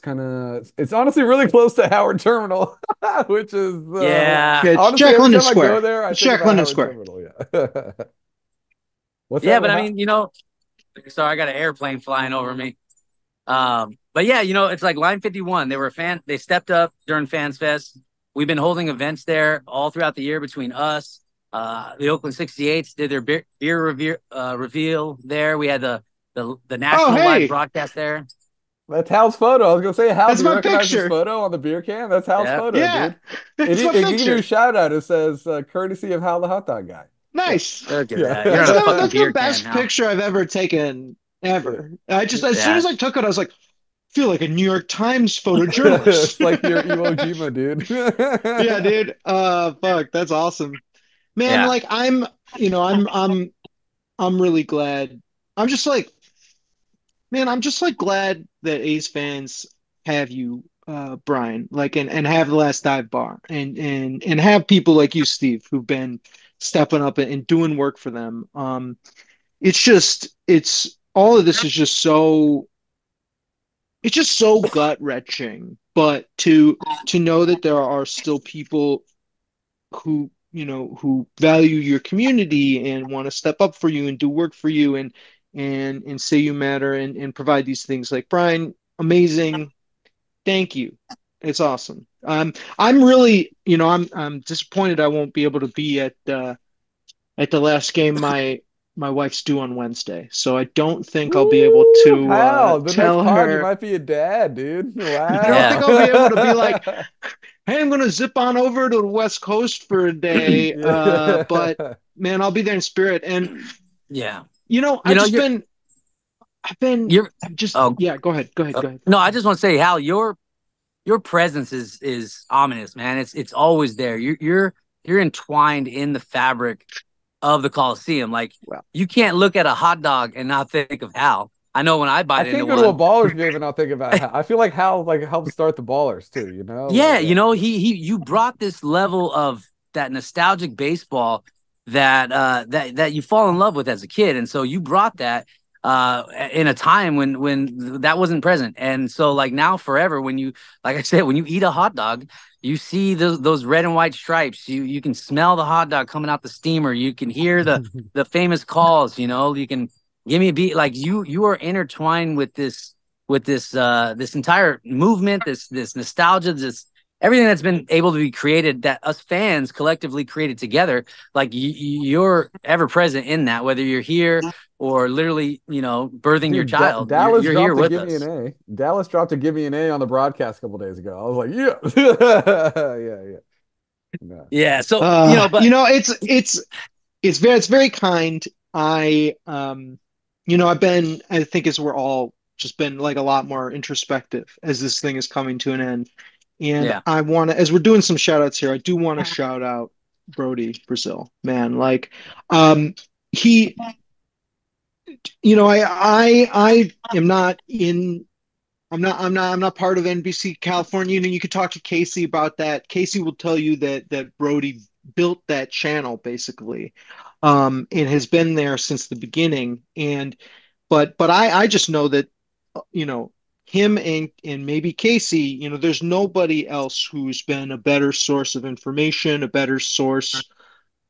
honestly really close to Howard Terminal, which is yeah, yeah, it's honestly Jack every London time I go Square. there, I It's think Jack about London Howard Square. Terminal. Yeah. What's yeah. that? But I mean, sorry, I got an airplane flying over me. But yeah, it's like Line 51. They stepped up during Fans Fest. We've been holding events there all throughout the year between us. The Oakland 68s did their beer reveal there. We had the Oh, national live hey, broadcast there. That's Hal's photo. I was gonna say, Hal, that's do you my recognize this picture. photo on the beer can? That's Hal's Yeah. photo, Yeah, dude. that's my It gave you a picture. shout out. It says, courtesy of Hal the hot dog guy. Yeah. Nice. Look at that. You're Yeah. on a fucking That's the beer can best now. picture I've ever taken Yeah. ever. I just as soon Yeah. as I took it, I was like, feel like a New York Times It's photojournalist. like your Iwo Jima, dude. Yeah, dude. Fuck, that's awesome. Man, Yeah. like I'm really glad. I'm just like, man, I'm just like glad that A's fans have you, Brian, like and have the Last Dive Bar and have people like you, Steve, who've been stepping up and doing work for them. It's all of this is just so it's just so gut wrenching. But to know that there are still people who value your community and want to step up for you and do work for you and say you matter and provide these things like Brian, amazing. Thank you. It's awesome. I'm really, I'm disappointed I won't be able to be at the last game my wife's due on Wednesday. So I don't think I'll be able Woo, to Hal, the next tell pod, you her. might be a dad, dude. I don't Yeah. think I'll be able to be like, Wow. hey, I'm gonna zip on over to the West Coast for a day. But Yeah. man, I'll be there in spirit. And Yeah. I've just You're been you're I've just oh, yeah, go ahead. Go ahead. Go ahead. no, I just want to say, Hal, your presence is ominous, man. It's always there. You're entwined in the fabric of the Coliseum. Like Well, you can't look at a hot dog and not think of Hal. I know when I I bite into can't go to a one. Ballers game and not think about Hal. I feel like Hal like helped start the Ballers too, Yeah, Like yeah. he you brought this level of that nostalgic baseball that you fall in love with as a kid, and so you brought that in a time when that wasn't present, and so like now forever when you like I said when you eat a hot dog, you see those red and white stripes, you can smell the hot dog coming out the steamer, you can hear the famous calls, you can give me a beat like you are intertwined with this entire movement, this nostalgia, this everything that's been able to be created that us fans collectively created together. Like you're ever present in that, whether you're here or literally, birthing your Dude, child, Dallas you're here dropped a with give me an us. A. Dallas dropped a give me an A on the broadcast a couple days ago. I was like, yeah. Yeah, yeah. No. Yeah. So, but it's very kind. I think as we're all just been like a lot more introspective as this thing is coming to an end. And yeah, I want to, as we're doing some shout outs here, I do want to shout out Brodie Brazil, man. Like, he, I am not in, I'm not part of NBC California. You could talk to Casey about that. Casey will tell you that Brodie built that channel basically, and has been there since the beginning. But I just know that, you know, him and maybe Casey, there's nobody else who's been a better source of information, a better source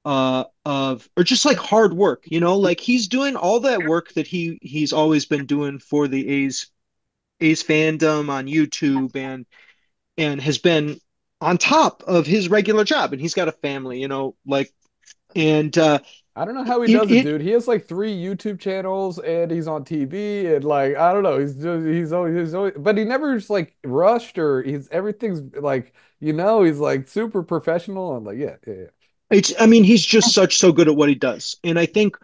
or just like hard work, like he's doing all that work that he's always been doing for the A's fandom on YouTube, and has been on top of his regular job, and he's got a family, like, and I don't know how he it does it, it dude. He has like three YouTube channels and he's on TV and like I don't know. He's always, but he never just like rushed or everything's like he's like super professional. I'm like yeah. it's I mean, he's just so good at what he does, and I think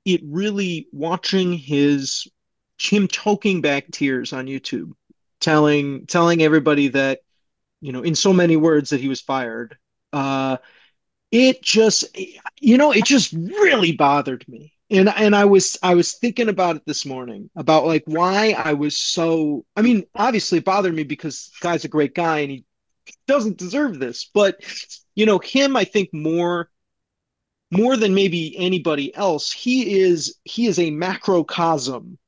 it really, watching him choking back tears on YouTube, telling everybody that, in so many words, that he was fired. It just really bothered me. And I was thinking about it this morning, about like why I was so, I mean, obviously it bothered me because the guy's a great guy and he doesn't deserve this. But him, I think more than maybe anybody else, he is a macrocosm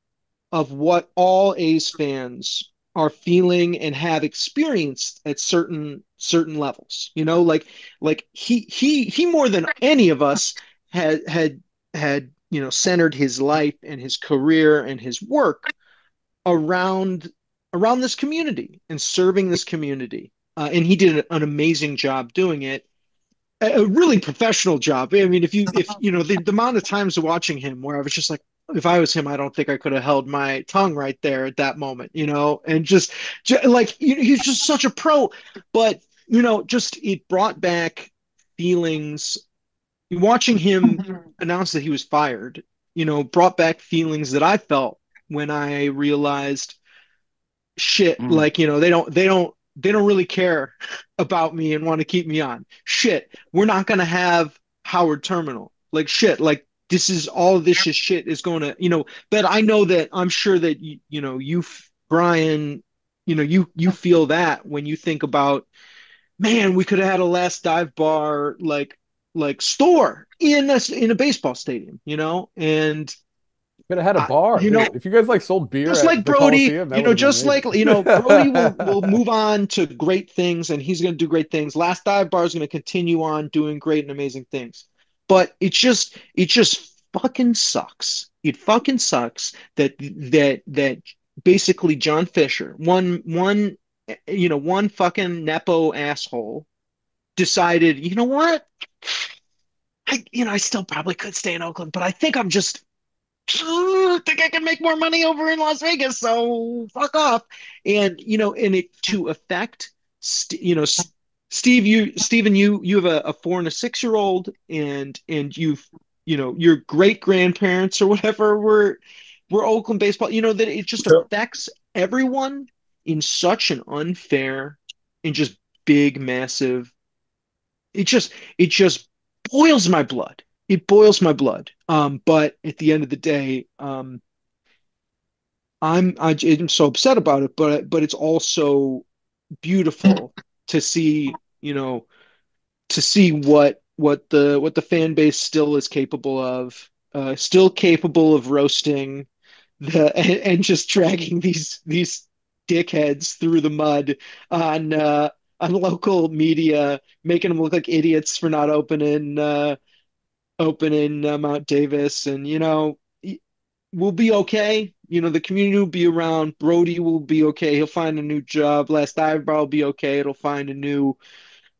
of what all A's fans are feeling and have experienced at certain levels. Like he more than any of us had centered his life and his career and his work around this community and serving this community. And he did an amazing job doing it, a really professional job. I mean, if the amount of times watching him where I was just like, if I was him, I don't think I could have held my tongue right there at that moment, and just like, he's just such a pro. But just, it brought back feelings. Watching him announce that he was fired, brought back feelings that I felt when I realized, shit, Mm. like, they don't really care about me and want to keep me on. Shit, we're not going to have Howard Terminal. Like, shit, like, this is all of this is shit is going to, but I'm sure that you, Bryan, you feel that when you think about, man, we could have had a Last Dive Bar, like store in a baseball stadium, and Could have had a I, bar, you know dude. If you guys like sold beer just like at the Brodie, Coliseum, that would have been just like, amazing. Brodie will move on to great things, and he's going to do great things. Last Dive Bar is going to continue on doing great and amazing things. But it just fucking sucks. It fucking sucks that basically John Fisher, one fucking nepo asshole, decided, you know what? I still probably could stay in Oakland, but I think think I can make more money over in Las Vegas, so fuck off. And it to affect, Steve, Steven, you have a 4 and a 6 year old, and your great grandparents or whatever were Oakland baseball. That it just Yep. affects everyone in such an unfair and just big, massive. It just boils my blood. It boils my blood. But at the end of the day, I'm so upset about it. But it's also beautiful to see, what the fan base still is capable of. Still capable of roasting and just dragging these dickheads through the mud on local media, making them look like idiots for not opening Mount Davis. And we'll be okay. The community will be around. Brodie will be okay. He'll find a new job. Last Eyebrow will be okay. It'll find a new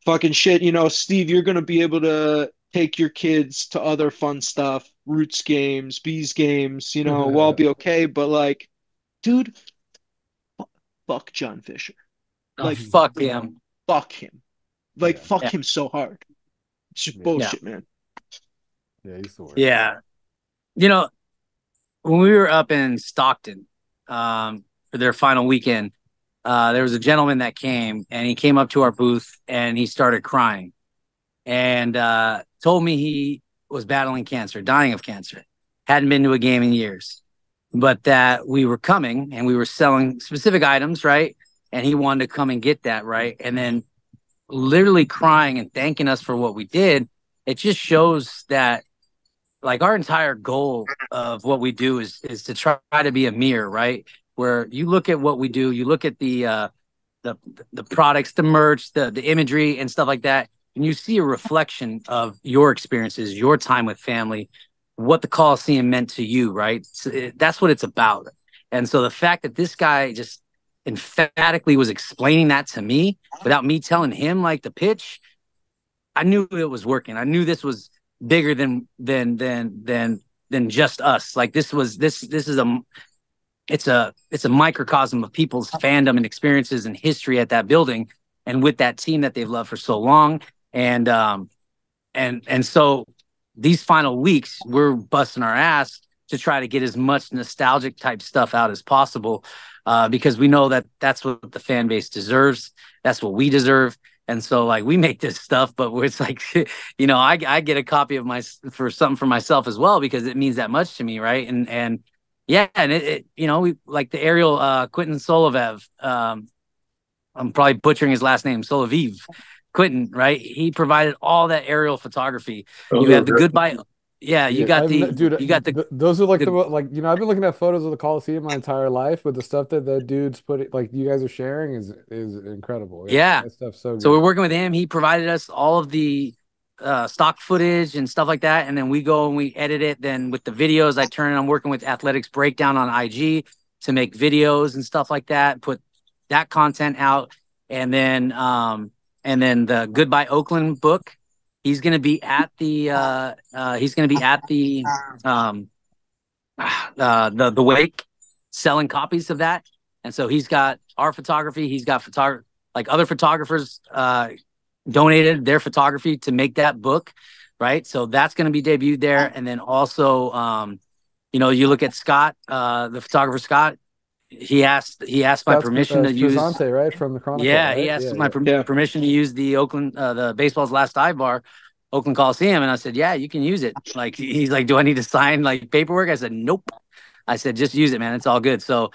fucking shit. Steve, you're gonna be able to take your kids to other fun stuff, Roots games, Bees games. We'll all be okay. But like, dude, fuck John Fisher. Oh, Like, fuck him. fuck him. Like, Yeah, fuck Yeah. him so hard. It's just yeah, Yeah. bullshit, man. yeah. He's the worst. Yeah. You know, when we were up in Stockton for their final weekend, there was a gentleman that came, and he came up to our booth and he started crying and told me he was battling cancer, dying of cancer, hadn't been to a game in years, but that we were coming and we were selling specific items, right? And he wanted to come and get that, right? And then literally crying and thanking us for what we did. It just shows that, like, our entire goal of what we do is to try to be a mirror, right? Where you look at what we do, you look at the products, the merch, the imagery and stuff like that. you see a reflection of your experiences, your time with family, what the Coliseum meant to you, right? So that's what it's about. And so the fact that this guy just emphatically was explaining that to me without me telling him like the pitch, I knew it was working. I knew this was bigger than just us. Like this is it's a microcosm of people's fandom and experiences and history at that building and with that team that they've loved for so long. And so these final weeks, we're busting our ass to try to get as much nostalgic type stuff out as possible, because we know that that's what the fan base deserves. That's what we deserve. And so like we make this stuff, but it's like, I get a copy of for something for myself as well, because it means that much to me. Right. And yeah. And we like the aerial, Quentin Solovev, I'm probably butchering his last name, Soloviv, Quentin, right? He provided all that aerial photography. You have the goodbye. Yeah, you got those are like I've been looking at photos of the Coliseum my entire life, but the stuff that dude's put, like you guys are sharing, is incredible. Yeah. That stuff's so good. So we're working with him. He provided us all of the stock footage and stuff like that, and then we go and we edit it. Then with the videos, I'm working with Athletics Breakdown on IG to make videos and stuff like that. Put that content out, and then the Goodbye Oakland book. He's going to be at the wake, selling copies of that. And so he's got our photography. He's got other photographers donated their photography to make that book, right? So that's going to be debuted there. And then also, you look at Scott, the photographer Scott. He asked my permission to use right from the Chronicle. Yeah, right? he asked my permission to use the Oakland, the baseball's last dive bar, Oakland Coliseum, and I said, yeah, you can use it. Like he's like, do I need to sign like paperwork? I said, nope. I said, just use it, man. It's all good. So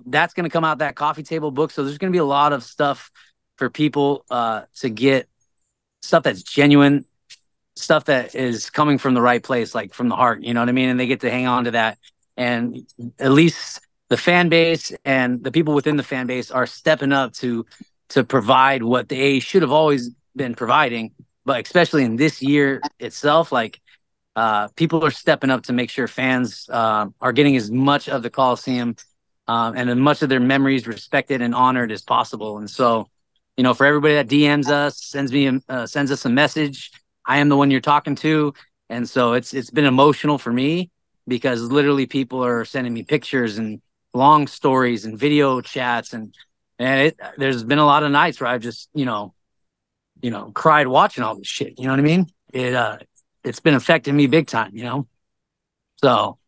that's going to come out, that coffee table book. So there's going to be a lot of stuff for people to get, stuff that's genuine, stuff that is coming from the right place, like from the heart. You know what I mean? And they get to hang on to that, and at least the fan base and the people within the fan base are stepping up to provide what they should have always been providing, but especially in this year itself, like people are stepping up to make sure fans are getting as much of the Coliseum and as much of their memories respected and honored as possible. And so, for everybody that DMs us, sends us a message, I am the one you're talking to. And so it's been emotional for me, because literally people are sending me pictures and long stories and video chats, and there's been a lot of nights where I've just cried watching all this shit. You know what I mean? It's been affecting me big time. So.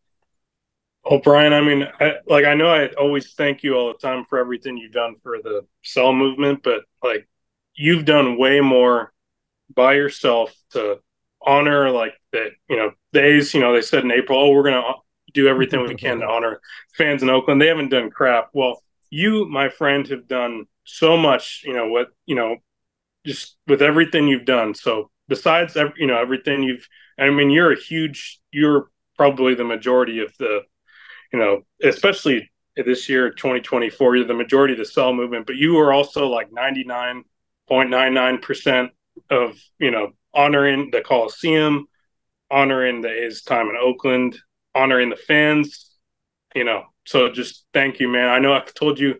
Well, Bryan, I mean, I know I always thank you all the time for everything you've done for the Cell movement, but like you've done way more by yourself to honor like that. Days. They said in April, oh, we're gonna do everything we can to honor fans in Oakland. They haven't done crap. Well, you, my friend, have done so much, just with everything you've done. So besides, everything you're probably the majority of the, especially this year, 2024, you're the majority of the Cell movement, but you are also like 99.99% of, honoring the Coliseum, honoring his time in Oakland, honoring the fans, so just thank you, man. I know I've told you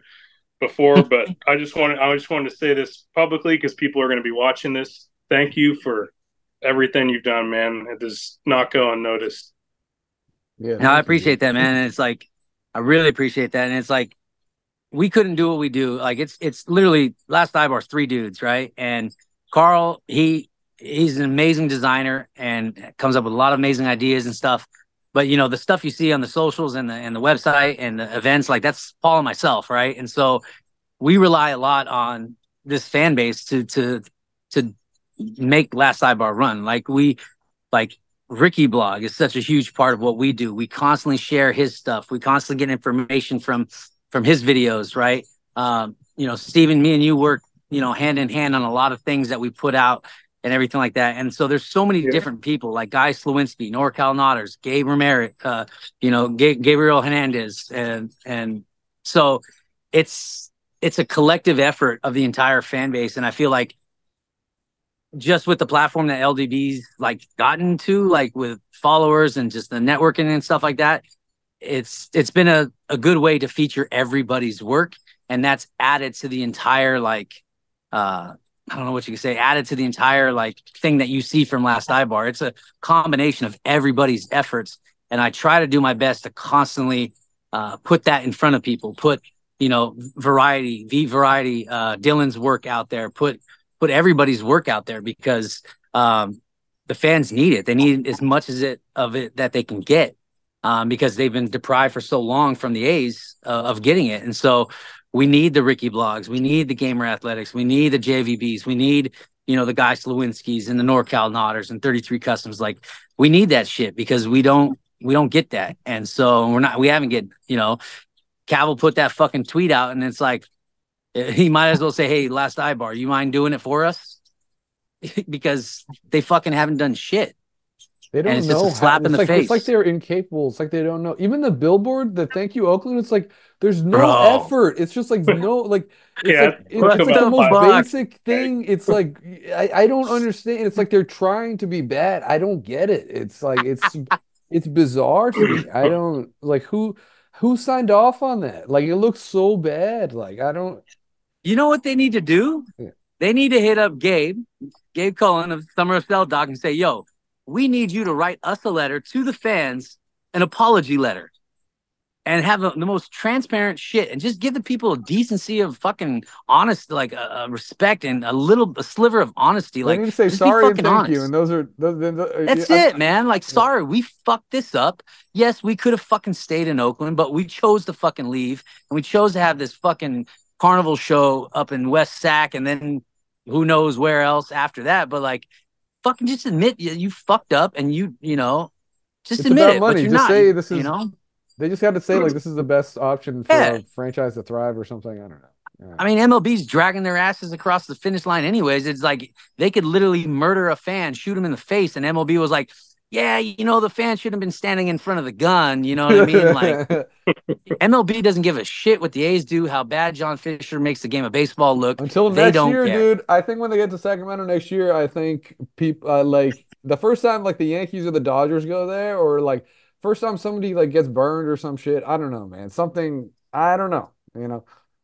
before, but I just wanted to say this publicly because people are going to be watching this. Thank you for everything you've done, man. It does not go unnoticed. Yeah, no, I appreciate that, man. And it's like, I really appreciate that. And it's like, we couldn't do what we do. Like it's literally Last Dive Bar's 3 dudes, right? And Carl, he's an amazing designer and comes up with a lot of amazing ideas and stuff. But the stuff you see on the socials and the website and the events, like that's Paul and myself, right? And so we rely a lot on this fan base to make Last Sidebar run. Like Ricky Blog is such a huge part of what we do. We constantly share his stuff. We constantly get information from his videos, right? Steven, me and you work, hand in hand on a lot of things that we put out and everything like that. And so there's so many different people like Guy Slawinski, NorCal Notters, Gabe Ramirez, Gabriel Hernandez. And so it's a collective effort of the entire fan base. And I feel like just with the platform that LDB's like gotten to, like with followers and just the networking and stuff like that, it's been a good way to feature everybody's work, and that's added to the entire like I don't know what you can say, added to the entire like thing that you see from Last Ibar. It's a combination of everybody's efforts, and I try to do my best to constantly put that in front of people. Put variety, Dylan's work out there. Put everybody's work out there because the fans need it. They need as much of it that they can get because they've been deprived for so long from the A's of getting it, and so. We need the Ricky Blogs. We need the Gamer Athletics. We need the JVBs. We need, the Guy Slawinskis and the NorCal Nodders and 33 Customs. Like, we need that shit because we don't get that. And so we haven't get, Cavill put that fucking tweet out and it's like, he might as well say, hey, Last Ibar, you mind doing it for us? Because they fucking haven't done shit. They don't and it's know just a slap in the face. It's like they're incapable. It's like they don't know. Even the billboard, the thank you Oakland, it's like there's no Bro. effort. It's just like no like Yeah, it's like the most fuck? basic thing. It's like I don't understand. It's like they're trying to be bad. I don't get it. It's like it's bizarre to me. I don't like who signed off on that. Like it looks so bad. Like I don't. You know what they need to do? Yeah. They need to hit up Gabe Cullen of Summer of Cell Doc and say, yo, we need you to write us a letter to the fans, an apology letter, and have the most transparent shit and just give the people a decency of fucking honest, like respect and a sliver of honesty. They like need to say just sorry and thank honest. you. And those are That's it, man. Like, sorry, we fucked this up. Yes, we could have fucking stayed in Oakland, but we chose to fucking leave. And we chose to have this fucking carnival show up in West Sac and then who knows where else after that. But like, fucking just admit you fucked up and just it's admit about it. Money. But you're just not, say this is. you know. They just got to say like this is the best option for Yeah. a franchise to thrive or something. I don't know. Yeah. I mean, MLB's dragging their asses across the finish line anyways. It's like they could literally murder a fan, shoot him in the face, and MLB was like, yeah, the fan should have been standing in front of the gun. You know what I mean? Like, MLB doesn't give a shit what the A's do, how bad John Fisher makes the game of baseball look. Until they next don't year, care. dude. I think when they get to Sacramento next year, I think people like the first time like the Yankees or the Dodgers go there, or like first time somebody like gets burned or some shit. I don't know, man. Something I don't know.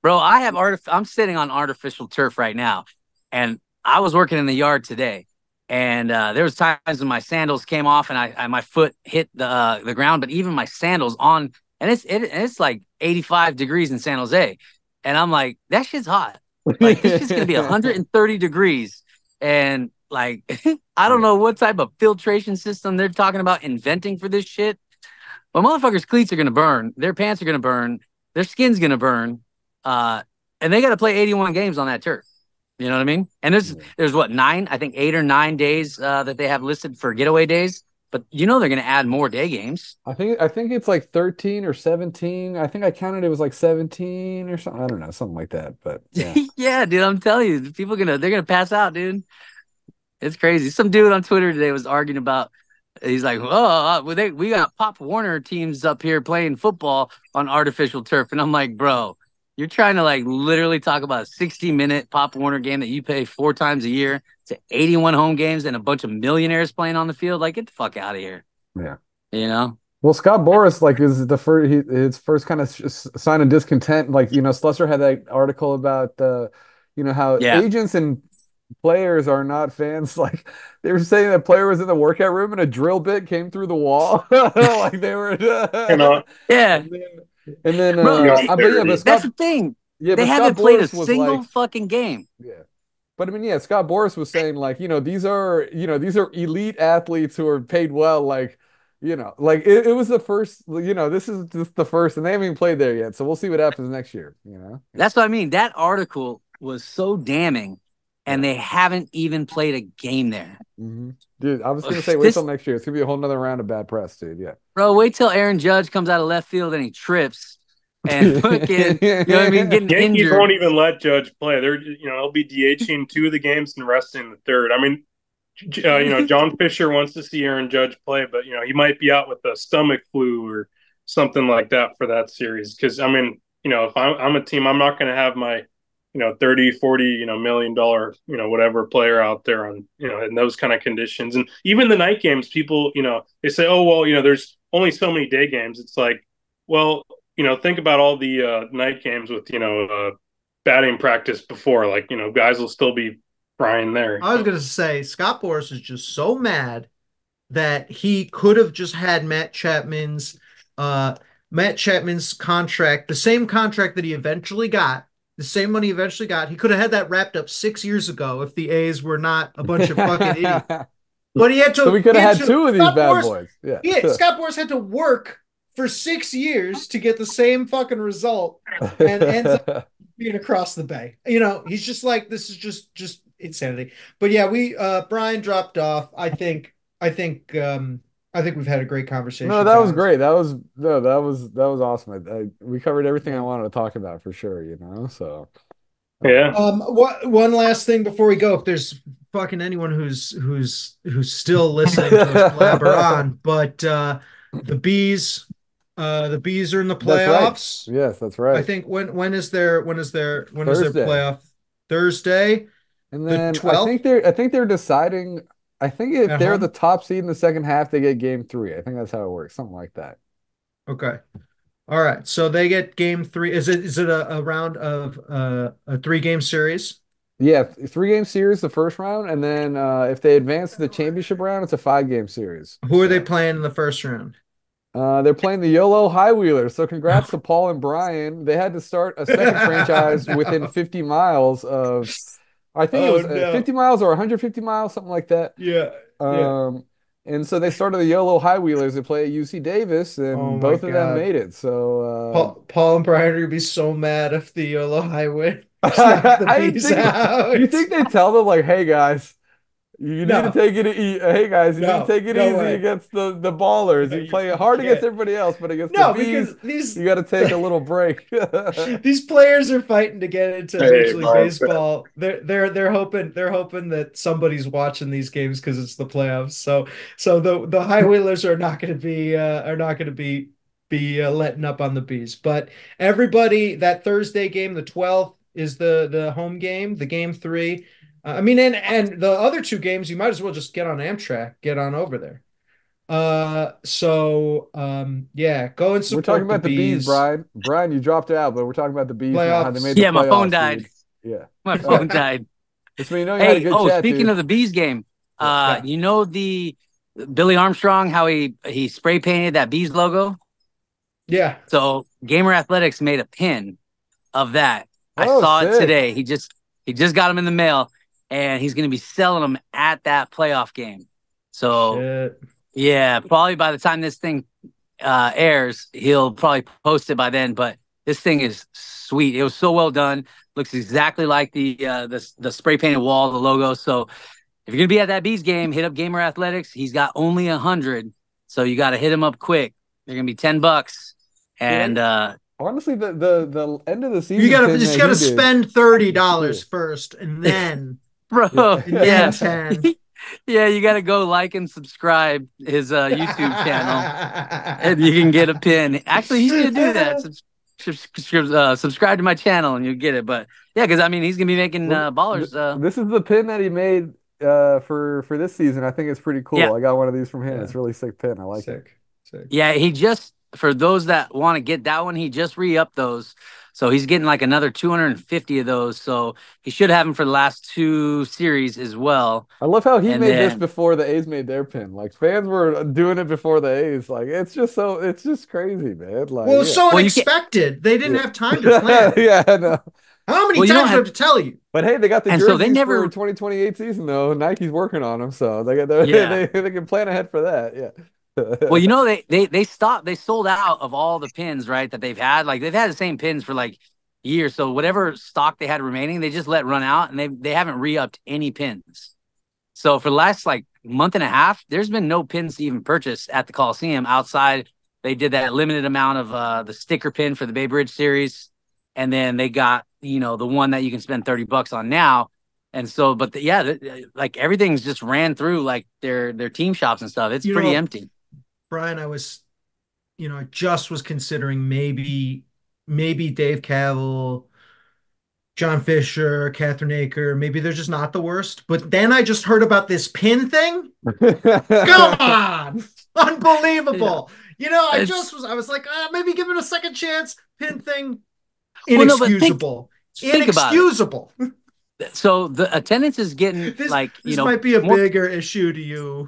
Bro, I'm sitting on artificial turf right now, and I was working in the yard today, and there was times when my sandals came off and my foot hit the ground, but even my sandals on, and it's like 85 degrees in San Jose, and I'm like, that shit's hot. Like this shit's gonna be 130 degrees, and like I don't know what type of filtration system they're talking about inventing for this shit. But motherfuckers' cleats are gonna burn, their pants are gonna burn, their skin's gonna burn. And they got to play 81 games on that turf. You know what I mean? And there's what, 8 or 9 days that they have listed for getaway days. But they're going to add more day games. I think it's like 13 or 17. I think I counted it was like 17 or something. I don't know, something like that. But yeah, yeah, dude, I'm telling you, they're gonna pass out, dude. It's crazy. Some dude on Twitter today was arguing about. He's like, we got Pop Warner teams up here playing football on artificial turf, and I'm like, bro. You're trying to like literally talk about a 60-minute Pop Warner game that you pay 4 times a year to 81 home games and a bunch of millionaires playing on the field. Like, get the fuck out of here. Yeah. Well, Scott Boras like is the first his first kind of sign of discontent. Like Slusser had that article about how agents and players are not fans. Like they were saying that player was in the workout room and a drill bit came through the wall. Like they were. Yeah. And then, but that's the thing. Yeah, they haven't played a single fucking game. Yeah, but I mean, yeah, Scott Boras was saying like, these are elite athletes who are paid well. Like, like it was the first. This is just the first, and they haven't even played there yet. So we'll see what happens next year. That's what I mean. That article was so damning, and they haven't even played a game there. Mm-hmm. Dude, I was gonna say wait till next year. It's gonna be a whole nother round of bad press, dude. Yeah, bro, wait till Aaron Judge comes out of left field and he trips and fucking, getting Yankees injured. Won't even let Judge play. They're, he'll be DHing 2 of the games and resting the 3rd. I mean, John Fisher wants to see Aaron Judge play, but he might be out with a stomach flu or something like that for that series. Because I mean, if I'm a team, I'm not going to have my 30, 40, $1 million, whatever player out there on, in those kind of conditions. And even the night games, people, they say, oh, well, there's only so many day games. It's like, well, think about all the night games with, batting practice before, like, guys will still be frying there. I was going to say, Scott Boras is just so mad that he could have just had Matt Chapman's contract, the same contract that he eventually got, the same money he eventually got. He could have had that wrapped up 6 years ago if the A's were not a bunch of fucking idiots. But he had to. So we could have had two of these bad boys. Yeah, Scott Boras had to work for 6 years to get the same fucking result, and ends up being across the bay. He's just like, this is just insanity. But yeah, Brian dropped off. I think we've had a great conversation. No, that was great. That was awesome. We covered everything I wanted to talk about for sure, so yeah. One last thing before we go, if there's fucking anyone who's still listening to us blabber on, but the bees are in the playoffs. That's right. Yes, that's right. I think when is their playoff? Thursday. And then I think they're deciding. I think if they're the top seed in the second half, they get game 3. I think that's how it works, something like that. Okay. All right. So they get game 3. Is it a round of a 3-game series? Yeah, 3-game series the first round, and then if they advance to the championship round, it's a 5-game series. Who are they playing in the first round? They're playing the YOLO High Wheelers. So congrats to Paul and Brian. They had to start a second franchise within 50 miles of, I think it was 50 miles or 150 miles, something like that. Yeah. And so they started the YOLO High Wheelers. They play at UC Davis, and both of them made it. So Paul and Brian are gonna be so mad if the YOLO High win. You think they tell them like, hey guys, you need to take it easy. Hey guys, you need to take it easy against the ballers. You play hard against everybody else, but against the bees, you got to take a little break. These players are fighting to get into Major League Baseball. They're hoping that somebody's watching these games because it's the playoffs. So the High Wheelers are not going to be letting up on the bees. But everybody, that Thursday game, the 12th, is the home game, the game 3. And the other 2 games, you might as well just get on Amtrak, get on over there. Go and support. We're talking about the bees, Brian. Brian, you dropped out, but we're talking about the bees. Now, they made the my phone died. Yeah, my phone died. So you had a good chat, speaking of the bees game, the Billy Armstrong, how he spray painted that bees logo. Yeah. So Gamer Athletics made a pin of that. I saw it today. He just got them in the mail, and he's going to be selling them at that playoff game. So, yeah, probably by the time this thing airs, he'll probably post it by then. But this thing is sweet. It was so well done. Looks exactly like the spray painted wall, the logo. So, if you're going to be at that Bees game, hit up Gamer Athletics. He's got only 100, so you got to hit him up quick. They're going to be $10, and honestly, the end of the season, you gotta spend $30 first, and then then 10. Yeah, you gotta go like and subscribe his YouTube channel, and you can get a pin. Actually, he's gonna do that. Subscribe to my channel, and you'll get it. But yeah, because he's gonna be making ballers. This is the pin that he made for this season. I think it's pretty cool. Yeah. I got one of these from him. It's a really sick pin. I like it. Sick. Yeah, he just, for those that want to get that one, he just re-upped those. So he's getting like another 250 of those. So he should have them for the last 2 series as well. I love how he made this before the A's made their pin. Like, fans were doing it before the A's. Like, it's just crazy, man. Like, it's so unexpected. They didn't have time to plan. Yeah, I know. How many times do I have to tell you? But hey, they got the jerseys for 2028 season though. Nike's working on them, so they can plan ahead for that. Yeah. Well, they sold out of all the pins, right, that they've had. Like, they've had the same pins for like years. So whatever stock they had remaining, they just let run out, and they haven't re-upped any pins. So for the last like month and a half, there's been no pins to even purchase at the Coliseum outside. They did that limited amount of the sticker pin for the Bay Bridge series, and then they got the one that you can spend $30 on now. And so, but like everything's just ran through like their team shops and stuff. It's pretty empty. Brian, I just was considering maybe Dave Cavill John Fisher, Catherine Aker, maybe they're just not the worst. But then I just heard about this pin thing. Come on. Yeah. Unbelievable. It's I was like, maybe give it a second chance. Pin thing, well, no, but inexcusable. think about it. Inexcusable. So the attendance is getting This like, this might be a more. bigger issue to you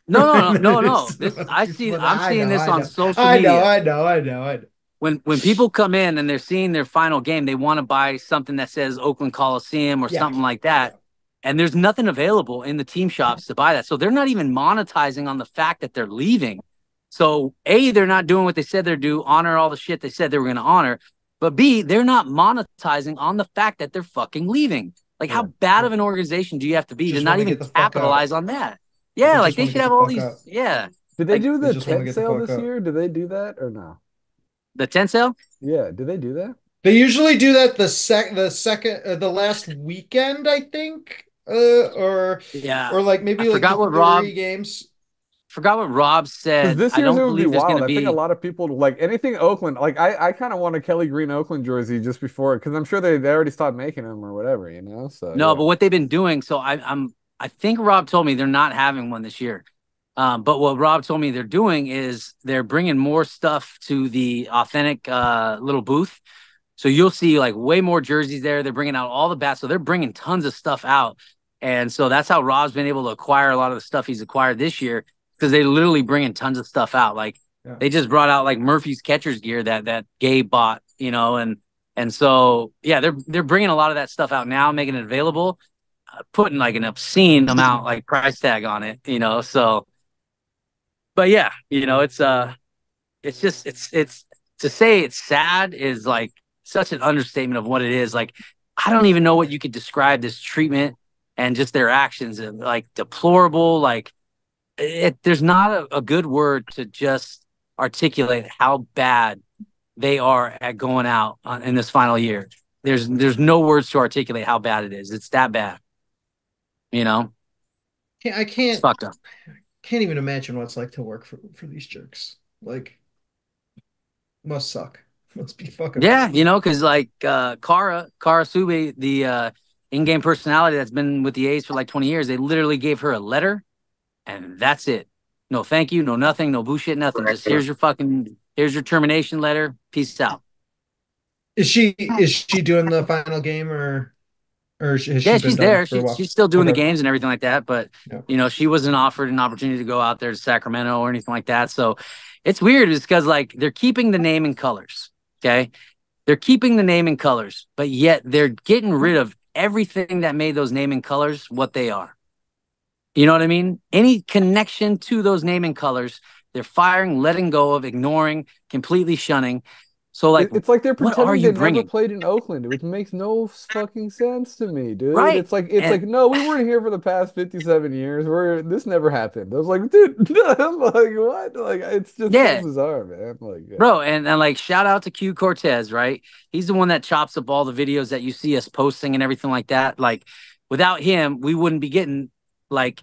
No, no, no, than it no, is no. to This other I see. people. I'm I seeing know, this I on know. social I know, media. I know, I know, I know. When people come in and they're seeing their final game, they want to buy something that says Oakland Coliseum or Yeah. something like that. And there's nothing available in the team shops to buy that. So they're not even monetizing on the fact that they're leaving. So A, they're not doing what they said they're do, honor all the shit they said they were going to honor. But B, they're not monetizing on the fact that they're fucking leaving. Like, how Yeah. bad of an organization do you have to be to Just not want to even get the fuck out. capitalize on that? They Yeah, like just they want to should get the have all fuck these. out. Yeah, Did they like do They the just want to tent get the sale fuck this out. year? Did they do that or no? the tent sale. Yeah, did they do that? They usually do that the last weekend, I think, Yeah, or like I maybe like the forgot what three Rob games. said. Because this I year's it don't would be believe there's going wild. to I think a be. lot of people like anything Oakland. Like I kind of want a Kelly Green Oakland jersey just before because I'm sure they already stopped making them or whatever, you know. So No, yeah. but what they've been doing. So I think Rob told me they're not having one this year. But what Rob told me they're doing is they're bringing more stuff to the authentic little booth. So you'll see like way more jerseys there. They're bringing out all the bats. So they're bringing tons of stuff out. And so that's how Rob's been able to acquire a lot of the stuff he's acquired this year because they literally bringing tons of stuff out. Like Yeah. they just brought out like Murphy's catcher's gear that Gabe bought, and so yeah, they're bringing a lot of that stuff out now, making it available, putting like an obscene amount like price tag on it. So, but yeah, it's just it's to say it's sad is like such an understatement of what it is. Like I don't even know what you could describe this treatment and just their actions and like deplorable. Like there's not a good word to just articulate how bad they are at going out in this final year. There's no words to articulate how bad it is. It's that bad. I It's fucked up. can't even imagine what it's like to work for these jerks. Like, must suck. Must be fucking Yeah, horrible. because like Kara Sube, the in-game personality that's been with the A's for like 20 years, they literally gave her a letter and that's it. No thank you, no nothing, no bullshit, nothing. Just here's your termination letter. Peace out. Is she doing the final game or has Yeah, she been she's done there. for a while? She's still doing the Okay. games and everything like that. But Yeah. she wasn't offered an opportunity to go out there to Sacramento or anything like that. So it's weird. It's because like they're keeping the name and colors. Okay, they're keeping the name and colors, but yet they're getting rid of everything that made those name and colors what they are. You know what I mean? Any connection to those name and colors, they're firing, letting go of, ignoring, completely shunning. So like, It's like they're what are pretending you they never bringing? played in Oakland, which makes no fucking sense to me, dude. Right. It's like And no, we weren't here for the past 57 years. This never happened. I was like, dude, I'm like, what? Like it's just so yeah, bizarre, man. Like, yeah. bro, and like shout out to Q Cortez, right? He's the one that chops up all the videos that you see us posting and everything like that. Like without him, we wouldn't be getting like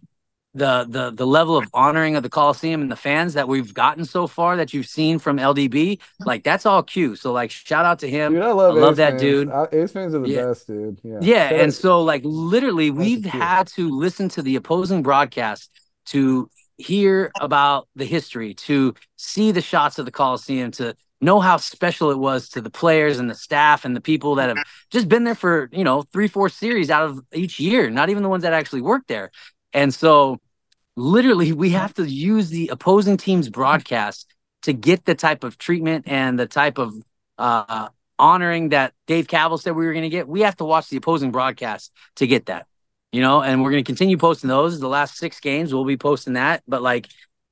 the level of honoring of the Coliseum and the fans that we've gotten so far that you've seen from LDB. Like that's all Q. So like shout out to him. Dude, I I love love A's that fans. dude. A's fans are the Yeah. best, dude. Yeah. Yeah, Shout and out, so like literally shout out to we've Q. had to listen to the opposing broadcast to hear about the history, to see the shots of the Coliseum, to know how special it was to the players and the staff and the people that have just been there for, 3-4 series out of each year, not even the ones that actually work there. And so literally we have to use the opposing team's broadcast to get the type of treatment and the type of honoring that Dave Cavill said we were going to get. We have to watch the opposing broadcast to get that, and we're going to continue posting those. The last 6 games, we'll be posting that. But like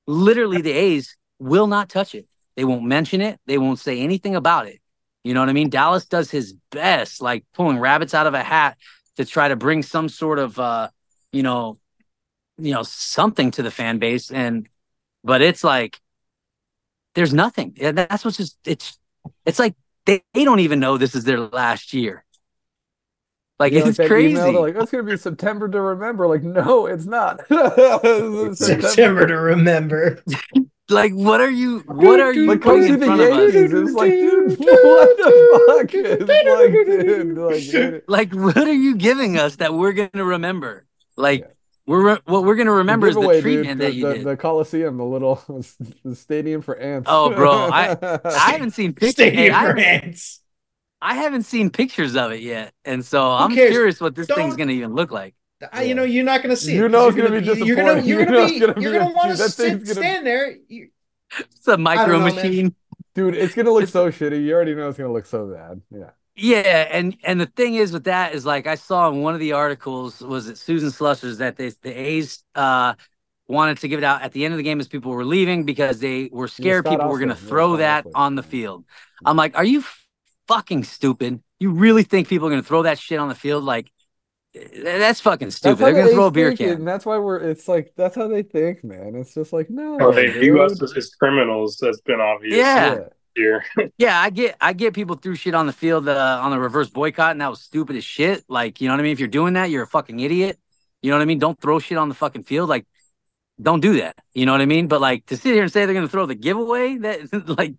literally the A's will not touch it. They won't mention it. They won't say anything about it. You know what I mean? Dallas does his best, like pulling rabbits out of a hat to try to bring some sort of, something to the fan base. But it's like, there's nothing. And that's what's just, it's like, they don't even know this is their last year. Like, Yeah, like it's that email, they're crazy. like, "Oh, it's gonna be September to remember." Like, no, it's not. It's September to remember. Like, what are you Like, come putting see in the front of us? Yankees. It's like, dude, what the fuck? It's like, dude, like, Like, what are you giving us that we're gonna remember? Like, yeah. what we're gonna The remember is the giveaway, dude. treatment that you did. The Coliseum, the little the stadium for ants. Oh, bro, I haven't seen pictures. Hey, Stadium for ants. I haven't seen pictures of it yet, and so Who I'm cares? cuyous what this thing's Don't. gonna even look like. You know, you're not gonna see it You because know it's gonna be disappointing. You know it's gonna you're be gonna want to dude, that thing's gonna stand there. It's a I micro don't know, man. machine. dude, it's gonna look It's so shitty. You already know it's gonna look so bad. Yeah. Yeah, and the thing is with that is like I saw in one of the articles was it Susan Slusher's that the A's wanted to give it out at the end of the game as people were leaving because they were Yeah, scared Scott people were going to Osler. Yeah, throw Scott that Osler. on the field. I'm like, are you fucking stupid? You really think people are going to throw that shit on the field? Like, that's fucking That's stupid. how They're going the to throw A's a beer think it, and can. that's why it's like that's how they think, man. It's just like, Or no, they view us dude. as criminals. That's been obvious Yeah. Yeah. here. Yeah, I get people threw shit on the field on the reverse boycott, and that was stupid as shit. Like, you know what I mean? If you're doing that, you're a fucking idiot. You know what I mean? Don't throw shit on the fucking field. Like, don't do that. You know what I mean? But like to sit here and say they're gonna throw the giveaway that like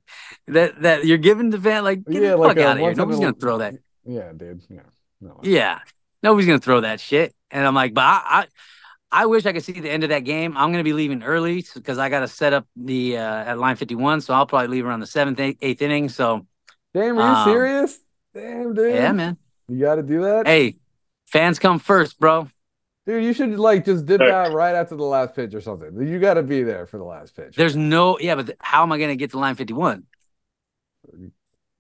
that you're giving the fan, like get Yeah, the like fuck a out of here. once in Nobody's a gonna throw that. yeah, dude. Yeah. No. Yeah. Nobody's gonna throw that shit. And I'm like, but I wish I could see the end of that game. I'm gonna be leaving early because I gotta set up the at line 51. So I'll probably leave around the seventh, eighth inning. So Damn, are you serious? Damn, yeah, dude. man. You gotta do that? Hey, fans come first, bro. Dude, you should like just dip Look, out right after the last pitch or something. You gotta be there for the last pitch. There's no but how am I gonna get to line 51?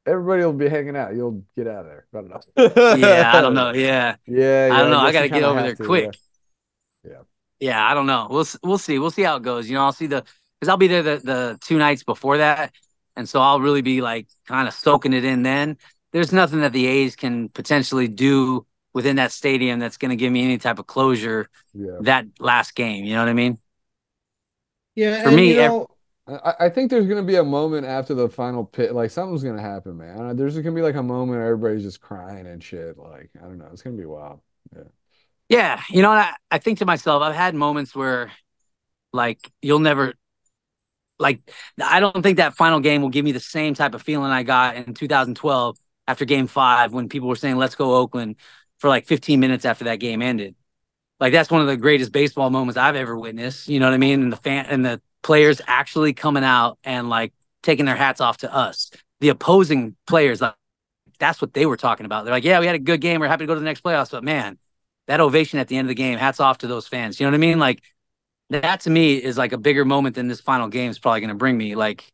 Everybody will be hanging out. You'll get out of there. I don't know. Yeah, I don't know. Yeah. Yeah, I yeah. don't know. I guess got you to get kind of over have there to. quick. Yeah. Yeah, I don't know. We'll see. We'll see how it goes. You know, I'll see because I'll be there the 2 nights before that, and so I'll really be like kind of soaking it in. Then there's nothing that the A's can potentially do within that stadium that's going to give me any type of closure Yeah. that last game. You know what I mean? Yeah, For and me, you know, I think there's gonna be a moment after the final pit. Like something's gonna happen, man. There's gonna be like a moment where everybody's just crying and shit. Like I don't know. It's gonna be wild. Yeah. yeah. You know, and I think to myself, I've had moments where like you'll never like. I don't think that final game will give me the same type of feeling I got in 2012 after Game 5 when people were saying "Let's go Oakland" for like 15 minutes after that game ended. Like that's one of the greatest baseball moments I've ever witnessed. You know what I mean? And the players actually coming out and like taking their hats off to us. The opposing players, like that's what they were talking about. They're like, yeah, we had a good game. We're happy to go to the next playoffs. But man, that ovation at the end of the game, hats off to those fans. You know what I mean? Like that to me is like a bigger moment than this final game is probably going to bring me. Like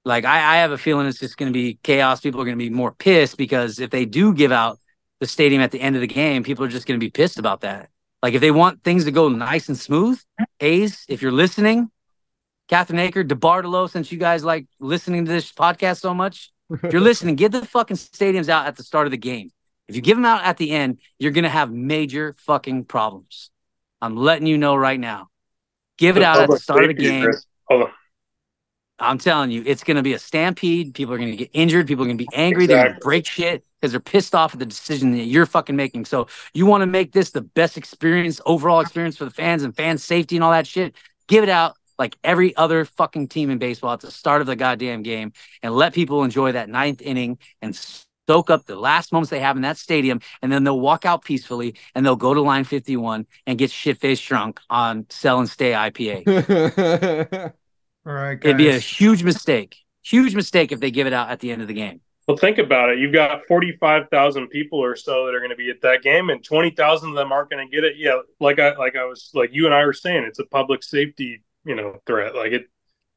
I have a feeling it's just going to be chaos. People are going to be more pissed because if they do give out the stadium at the end of the game, people are just going to be pissed about that. Like if they want things to go nice and smooth, A's, if you're listening, Catherine Aker, DeBartolo, since you guys like listening to this podcast so much, if you're listening, get the fucking stadiums out at the start of the game. If you give them out at the end, you're going to have major fucking problems. I'm letting you know right now. Give it out at the start of the game. Hold on. I'm telling you, it's going to be a stampede. People are going to get injured. People are going to be angry. They're going to break shit because they're pissed off at the decision that you're fucking making. So you want to make this the best experience, overall experience for the fans and fan safety and all that shit. Give it out like every other fucking team in baseball at the start of the goddamn game and let people enjoy that ninth inning and soak up the last moments they have in that stadium. And then they'll walk out peacefully and they'll go to line 51 and get shit-faced drunk on Sell and Stay IPA. all right, guys. It'd be a huge mistake if they give it out at the end of the game. Well, think about it. You've got 45,000 people or so that are going to be at that game, and 20,000 of them aren't going to get it. Yeah, like you and I were saying, it's a public safety, threat. Like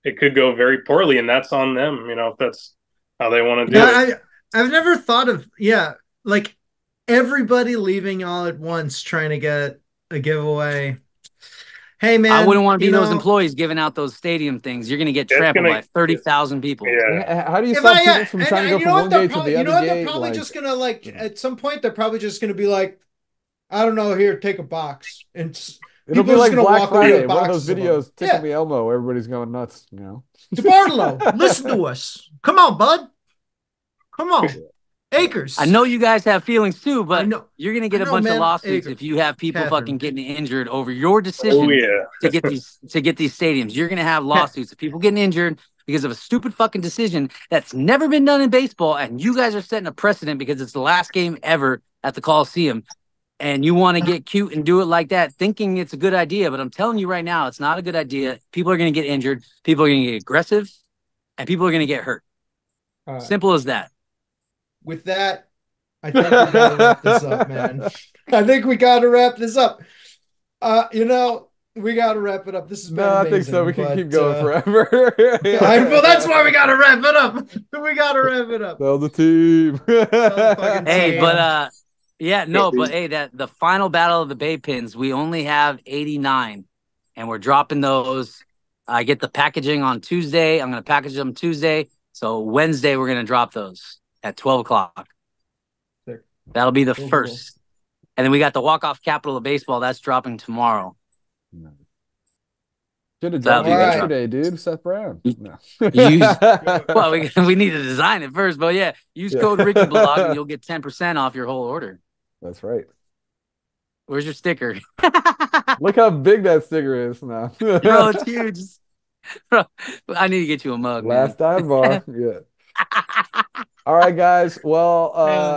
it could go very poorly, and that's on them. If that's how they want to do it. I've never thought of like everybody leaving all at once trying to get a giveaway. Hey man, I wouldn't want to be those employees giving out those stadium things. You're going to get trampled by 30,000 people. Yeah. How do you stop people from trying to go from one gate to the other gate? You know what? They're probably just gonna at some point. They're probably just gonna be like, I don't know. Here, take a box, and it'll be like Black Friday. One of those videos, Tickle Me Elmo. Everybody's going nuts. DeBartolo, listen to us. Come on, bud. Come on. Acres. I know you guys have feelings too, but you're gonna get a bunch of lawsuits if you have people fucking getting injured over your decision to get these stadiums. You're gonna have lawsuits of people getting injured because of a stupid fucking decision that's never been done in baseball, and you guys are setting a precedent because it's the last game ever at the Coliseum, and you want to get cute and do it like that, thinking it's a good idea. But I'm telling you right now, it's not a good idea. People are gonna get injured. People are gonna get aggressive, and people are gonna get hurt. Simple as that. With that, I think we gotta wrap this up, man. I think we gotta wrap this up. We gotta wrap it up. This has been amazing, I think so. We can keep going forever. Well, that's why we gotta wrap it up. We gotta wrap it up. Tell the team. Hey, but the final battle of the Bay Pins, we only have 89, and we're dropping those. I get the packaging on Tuesday. I'm gonna package them Tuesday. So Wednesday we're gonna drop those at 12 o'clock. That'll be the first. And then we got the walk-off capital of baseball. That's dropping tomorrow. Should have dropped it yesterday, dude. Seth Brown. No. Well, we need to design it first. But yeah, use code RickyBlog and you'll get 10% off your whole order. That's right. Where's your sticker? Look how big that sticker is now. Bro, it's huge. Bro, I need to get you a mug. Last time bar. Yeah. All right, guys. Well,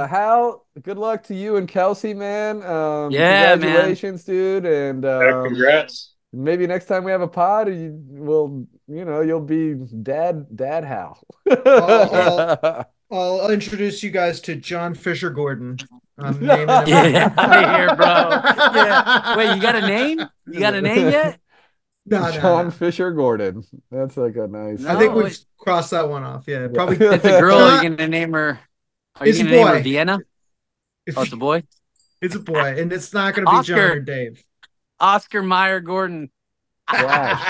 Hal, good luck to you and Kelsey, man. Congratulations, man. Dude. And congrats. Maybe next time we have a pod, you'll be Dad Hal. I'll introduce you guys to John Fisher Gordon. I'm naming him. Yeah, here, bro. Yeah. Wait, you got a name? You got a name yet? John Fisher Gordon. That's like a nice. I think we've crossed that one off. Yeah, probably. It's a girl. Are you gonna name her? Are you gonna name her Vienna? Oh, it's a boy. It's a boy, and it's not gonna be John or Dave. Oscar Meyer Gordon. Let's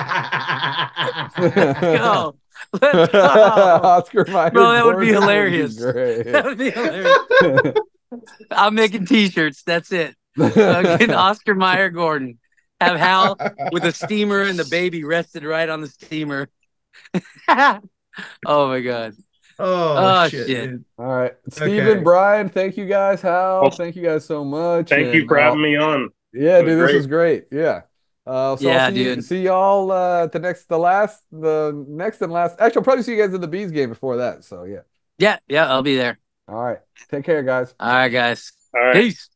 go. Oscar Meyer. Bro, that would be hilarious. That would be hilarious. I'm making T-shirts. That's it. Getting Oscar Meyer Gordon. Have Hal with a steamer and the baby rested right on the steamer. Oh my god. Oh shit. All right. Steven, Bryan, thank you guys. Hal, thank you guys so much. Thank you for having me on. Yeah, dude, this is great. Yeah. I'll see y'all the next and last. Actually, I'll probably see you guys in the Bees game before that. So yeah. Yeah, I'll be there. All right. Take care, guys. All right, guys. All right. Peace.